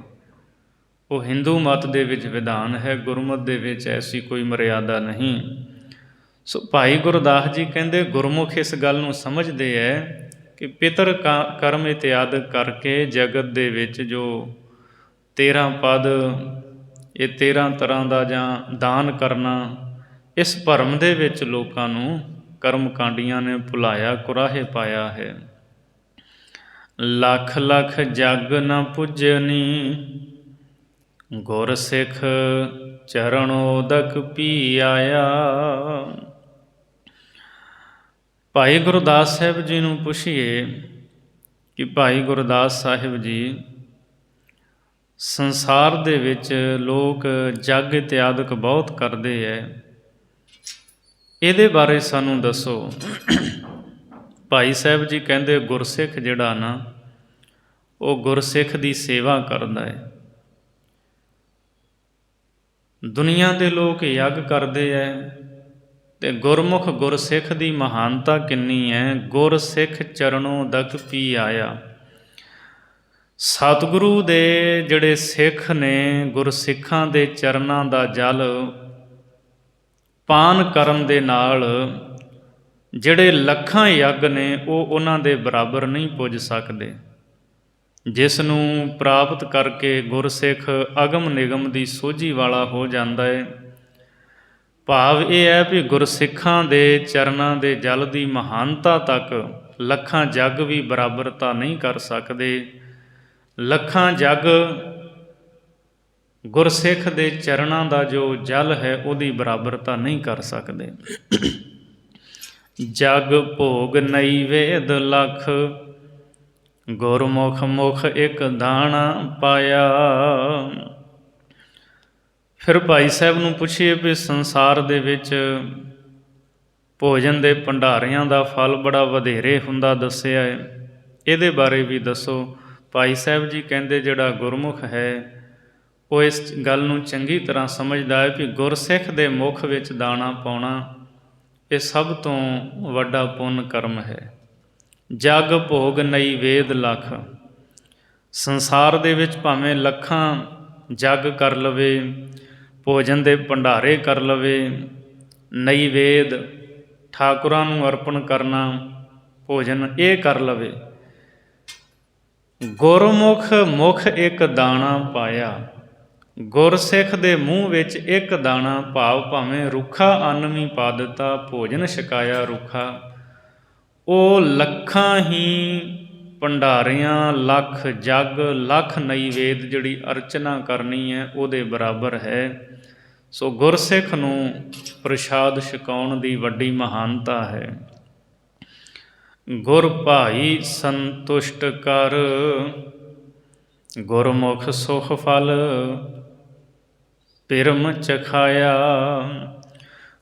ਉਹ ਹਿੰਦੂ ਮਤ ਦੇ ਵਿੱਚ ਵਿਧਾਨ ਹੈ, ਗੁਰਮਤ ਦੇ ਵਿੱਚ ਐਸੀ ਕੋਈ ਮਰਿਆਦਾ ਨਹੀਂ। ਸੋ ਭਾਈ ਗੁਰਦਾਸ ਜੀ ਕਹਿੰਦੇ ਗੁਰਮੁਖ ਇਸ ਗੱਲ ਨੂੰ ਸਮਝਦੇ ਹੈ ਕਿ ਪਿਤਰ ਕਰਮ ਇਤਿਆਦਿ ਕਰਕੇ ਜਗਤ ਦੇ ਵਿੱਚ ਜੋ 13 ਪਦ, ਇਹ 13 ਤਰ੍ਹਾਂ ਦਾ ਜਾਂ ਦਾਨ ਕਰਨਾ, ਇਸ ਭਰਮ ਦੇ ਵਿੱਚ ਲੋਕਾਂ ਨੂੰ ਕਰਮਕਾਂਡੀਆਂ ਨੇ ਭੁਲਾਇਆ, ਕੁਰਾਹੇ ਪਾਇਆ ਹੈ। ਲੱਖ ਲੱਖ ਜਗ ਨ ਪੁੱਜਨੀ, ਗੁਰ ਸਿੱਖ ਚਰਣੋਦਕ ਪੀ ਆਇਆ। ਭਾਈ ਗੁਰਦਾਸ ਸਾਹਿਬ ਜੀ ਨੂੰ ਪੁੱਛੀਏ ਕਿ ਭਾਈ ਗੁਰਦਾਸ ਸਾਹਿਬ ਜੀ ਸੰਸਾਰ ਦੇ ਵਿੱਚ ਲੋਕ ਜਗ ਇਤਿਆਦਿਕ ਬਹੁਤ ਕਰਦੇ ਐ, ਇਹਦੇ ਬਾਰੇ ਸਾਨੂੰ ਦੱਸੋ। ਭਾਈ ਸਾਹਿਬ ਜੀ ਕਹਿੰਦੇ ਗੁਰਸਿੱਖ ਜਿਹੜਾ ਨਾ ਉਹ ਗੁਰਸਿੱਖ ਦੀ ਸੇਵਾ ਕਰਦਾ ਹੈ। ਦੁਨੀਆ ਦੇ ਲੋਕ ਯੱਗ ਕਰਦੇ ਐ ਤੇ ਗੁਰਮੁਖ ਗੁਰਸਿੱਖ ਦੀ ਮਹਾਨਤਾ ਕਿੰਨੀ ਹੈ। ਗੁਰਸਿੱਖ ਚਰਨੋਂ ਦਕ ਪੀ ਆਇਆ। ਸਤਿਗੁਰੂ ਦੇ ਜਿਹੜੇ ਸਿੱਖ ਨੇ ਗੁਰਸਿੱਖਾਂ ਦੇ ਚਰਨਾਂ ਦਾ ਜਲ ਪਾਨ ਕਰਨ ਦੇ ਨਾਲ ਜਿਹੜੇ ਲੱਖਾਂ ਯੱਗ ਨੇ ਉਹ ਉਹਨਾਂ ਦੇ ਬਰਾਬਰ ਨਹੀਂ ਪੁੱਜ ਸਕਦੇ। ਜਿਸ ਨੂੰ ਪ੍ਰਾਪਤ ਕਰਕੇ ਗੁਰਸਿੱਖ ਅਗਮ ਨਿਗਮ ਦੀ ਸੋਝੀ ਵਾਲਾ ਹੋ ਜਾਂਦਾ ਹੈ। ਭਾਵ ਇਹ ਹੈ ਵੀ ਗੁਰਸਿੱਖਾਂ ਦੇ ਚਰਨਾਂ ਦੇ ਜਲ ਦੀ ਮਹਾਨਤਾ ਤੱਕ ਲੱਖਾਂ ਜੱਗ ਵੀ ਬਰਾਬਰਤਾ ਨਹੀਂ ਕਰ ਸਕਦੇ। ਲੱਖਾਂ ਜੱਗ ਗੁਰਸਿੱਖ ਦੇ ਚਰਨਾਂ ਦਾ ਜੋ ਜਲ ਹੈ ਉਹਦੀ ਬਰਾਬਰਤਾ ਨਹੀਂ ਕਰ ਸਕਦੇ। ਜਗ ਭੋਗ ਨੈਵੇਦ ਲਖ, ਗੁਰਮੁਖ ਮੁਖ ਇੱਕ ਦਾਣਾ ਪਾਇਆ। ਫਿਰ ਭਾਈ ਸਾਹਿਬ ਨੂੰ ਪੁੱਛੀਏ ਵੀ ਸੰਸਾਰ ਦੇ ਵਿੱਚ ਭੋਜਨ ਦੇ ਭੰਡਾਰਿਆਂ ਦਾ ਫਲ ਬੜਾ ਵਧੇਰੇ ਹੁੰਦਾ ਦੱਸਿਆ ਹੈ, ਇਹਦੇ ਬਾਰੇ ਵੀ ਦੱਸੋ। ਭਾਈ ਸਾਹਿਬ ਜੀ ਕਹਿੰਦੇ ਜਿਹੜਾ ਗੁਰਮੁਖ ਹੈ ਉਹ ਇਸ ਗੱਲ ਨੂੰ ਚੰਗੀ ਤਰ੍ਹਾਂ ਸਮਝਦਾ ਹੈ ਵੀ ਗੁਰਸਿੱਖ ਦੇ ਮੁਖ ਵਿੱਚ ਦਾਣਾ ਪਾਉਣਾ ਇਹ ਸਭ ਤੋਂ ਵੱਡਾ ਪੁੰਨ ਕਰਮ ਹੈ। ਜਗ ਭੋਗ ਨੈਵੇਦ ਲਖ, ਸੰਸਾਰ ਦੇ ਵਿੱਚ ਭਾਵੇਂ ਲੱਖਾਂ ਜੱਗ ਕਰ ਲਵੇ, ਭੋਜਨ ਦੇ ਭੰਡਾਰੇ ਕਰ ਲਵੇ, ਨੈਵੇਦ ਠਾਕੁਰਾਂ ਨੂੰ ਅਰਪਣ ਕਰਨਾ ਭੋਜਨ ਇਹ ਕਰ ਲਵੇ, ਗੁਰਮੁਖ ਮੁਖ ਇੱਕ ਦਾਣਾ ਪਾਇਆ। ਗੁਰਸਿੱਖ ਦੇ ਮੂੰਹ ਵਿੱਚ ਇੱਕ ਦਾਣਾ ਭਾਵ ਭਾਵੇਂ ਰੁੱਖਾ ਅੰਨ ਵੀ ਪਾ ਦਿੱਤਾ, ਭੋਜਨ ਛਕਾਇਆ ਰੁੱਖਾ, ਉਹ ਲੱਖਾਂ ਹੀ ਭੰਡਾਰਿਆਂ ਲੱਖ ਜੱਗ ਲੱਖ ਨੈਵੇਦ ਜਿਹੜੀ ਅਰਚਨਾ ਕਰਨੀ ਹੈ ਉਹਦੇ ਬਰਾਬਰ ਹੈ। ਸੋ ਗੁਰਸਿੱਖ ਨੂੰ ਪ੍ਰਸ਼ਾਦ ਛਕਾਉਣ ਦੀ ਵੱਡੀ ਮਹਾਨਤਾ ਹੈ। ਗੁਰ ਭਾਈ ਸੰਤੁਸ਼ਟ ਕਰ, ਗੁਰਮੁਖ ਸੁਖ ਫਲ ਪਿਰਮ ਚਖਾਇਆ।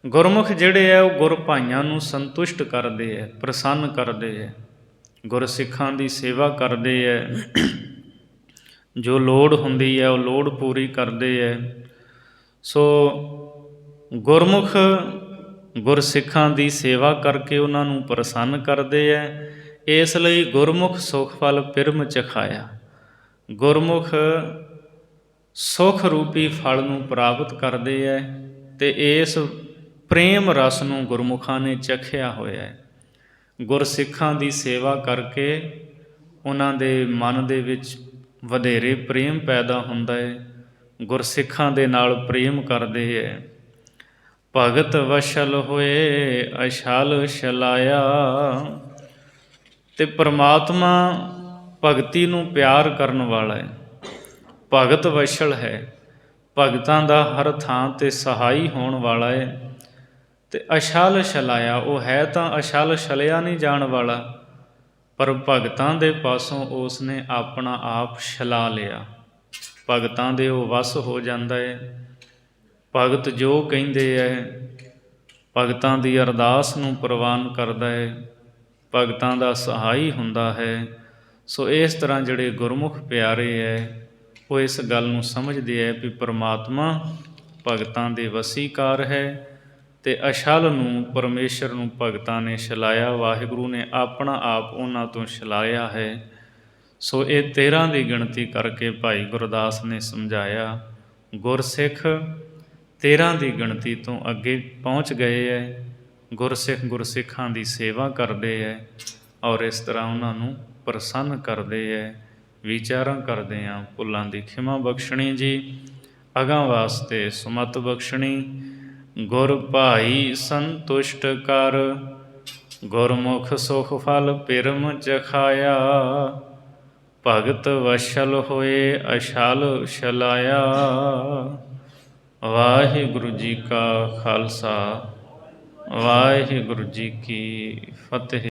ਗੁਰਮੁਖ ਜਿਹੜੇ ਹੈ ਉਹ ਗੁਰ ਭਾਈਆਂ ਨੂੰ ਸੰਤੁਸ਼ਟ ਕਰਦੇ ਹੈ, ਪ੍ਰਸੰਨ ਕਰਦੇ ਹੈ, ਗੁਰਸਿੱਖਾਂ ਦੀ ਸੇਵਾ ਕਰਦੇ ਹੈ, ਜੋ ਲੋੜ ਹੁੰਦੀ ਹੈ ਉਹ ਲੋੜ ਪੂਰੀ ਕਰਦੇ ਹੈ। ਸੋ ਗੁਰਮੁਖ ਗੁਰਸਿੱਖਾਂ ਦੀ ਸੇਵਾ ਕਰਕੇ ਉਹਨਾਂ ਨੂੰ ਪ੍ਰਸੰਨ ਕਰਦੇ ਹੈ। ਇਸ ਲਈ ਗੁਰਮੁਖ ਸੁਖ ਫਲ ਪਿਰਮ ਚਖਾਇਆ, ਗੁਰਮੁਖ ਸੁਖ ਰੂਪੀ ਫਲ ਨੂੰ ਪ੍ਰਾਪਤ ਕਰਦੇ ਹੈ ਅਤੇ ਇਸ ਪ੍ਰੇਮ ਰਸ ਨੂੰ ਗੁਰਮੁਖਾਂ ਨੇ ਚਖਿਆ ਹੋਇਆ ਹੈ। ਗੁਰਸਿੱਖਾਂ ਦੀ ਸੇਵਾ ਕਰਕੇ ਉਹਨਾਂ ਦੇ ਮਨ ਦੇ ਵਿੱਚ ਵਧੇਰੇ ਪ੍ਰੇਮ ਪੈਦਾ ਹੁੰਦਾ ਹੈ, ਗੁਰਸਿੱਖਾਂ ਦੇ ਨਾਲ ਪ੍ਰੇਮ ਕਰਦੇ ਹੈ। ਭਗਤ ਵਸ਼ਲ ਹੋਏ ਅਛਲ ਛਲਾਇਆ, ਅਤੇ ਪਰਮਾਤਮਾ ਭਗਤੀ ਨੂੰ ਪਿਆਰ ਕਰਨ ਵਾਲਾ ਹੈ। ਭਗਤ ਵਸ਼ਲ ਹੈ, ਭਗਤਾਂ ਦਾ ਹਰ ਥਾਂ 'ਤੇ ਸਹਾਈ ਹੋਣ ਵਾਲਾ ਹੈ। ਅਤੇ ਅਛਲ ਛਲਾਇਆ, ਉਹ ਹੈ ਤਾਂ ਅਛਲ ਛਲਿਆ ਨਹੀਂ ਜਾਣ ਵਾਲਾ, ਪਰ ਭਗਤਾਂ ਦੇ ਪਾਸੋਂ ਉਸ ਨੇ ਆਪਣਾ ਆਪ ਛਲਾ ਲਿਆ, ਭਗਤਾਂ ਦੇ ਉਹ ਵਸ ਹੋ ਜਾਂਦਾ ਹੈ। ਭਗਤ ਜੋ ਕਹਿੰਦੇ ਹੈ ਭਗਤਾਂ ਦੀ ਅਰਦਾਸ ਨੂੰ ਪ੍ਰਵਾਨ ਕਰਦਾ ਹੈ, ਭਗਤਾਂ ਦਾ ਸਹਾਈ ਹੁੰਦਾ ਹੈ। ਸੋ ਇਸ ਤਰ੍ਹਾਂ ਜਿਹੜੇ ਗੁਰਮੁਖ ਪਿਆਰੇ ਹੈ ਉਹ ਇਸ ਗੱਲ ਨੂੰ ਸਮਝਦੇ ਹੈ ਵੀ ਪਰਮਾਤਮਾ ਭਗਤਾਂ ਦੇ ਵਸੀਕਾਰ ਹੈ ਅਤੇ ਅਛਲ ਨੂੰ ਪਰਮੇਸ਼ਰ ਨੂੰ ਭਗਤਾਂ ਨੇ ਛਲਾਇਆ, ਵਾਹਿਗੁਰੂ ਨੇ ਆਪਣਾ ਆਪ ਉਹਨਾਂ ਤੋਂ ਛਲਾਇਆ ਹੈ। ਸੋ ਇਹ 13 ਦੀ ਗਿਣਤੀ ਕਰਕੇ ਭਾਈ ਗੁਰਦਾਸ ਨੇ ਸਮਝਾਇਆ। ਗੁਰਸਿੱਖ 13 ਦੀ ਗਿਣਤੀ ਤੋਂ ਅੱਗੇ ਪਹੁੰਚ ਗਏ ਹੈ। ਗੁਰਸਿੱਖ ਗੁਰਸਿੱਖਾਂ ਦੀ ਸੇਵਾ ਕਰਦੇ ਹੈ ਔਰ ਇਸ ਤਰ੍ਹਾਂ ਉਹਨਾਂ ਨੂੰ ਪ੍ਰਸੰਨ ਕਰਦੇ ਹੈ। ਵਿਚਾਰਾਂ ਕਰਦੇ ਹਾਂ, ਭੁੱਲਾਂ ਦੀ ਖਿਮਾ ਬਖਸ਼ਣੀ ਜੀ, ਅਗਾਂਹ ਵਾਸਤੇ ਸੁਮਤ ਬਖਸ਼ਣੀ। ਗੁਰ ਭਾਈ ਸੰਤੁਸ਼ਟ ਕਰ, ਗੁਰਮੁਖ ਸੁਖ ਫਲ ਪਿਰਮ ਚਖਾਇਆ। ਭਗਤ ਵਸ਼ਲ ਹੋਏ ਅਛਲ ਛਲਾਇਆ। ਵਾਹਿਗੁਰੂ ਜੀ ਕਾ ਖਾਲਸਾ, ਵਾਹਿਗੁਰੂ ਜੀ ਕੀ ਫਤਿਹ।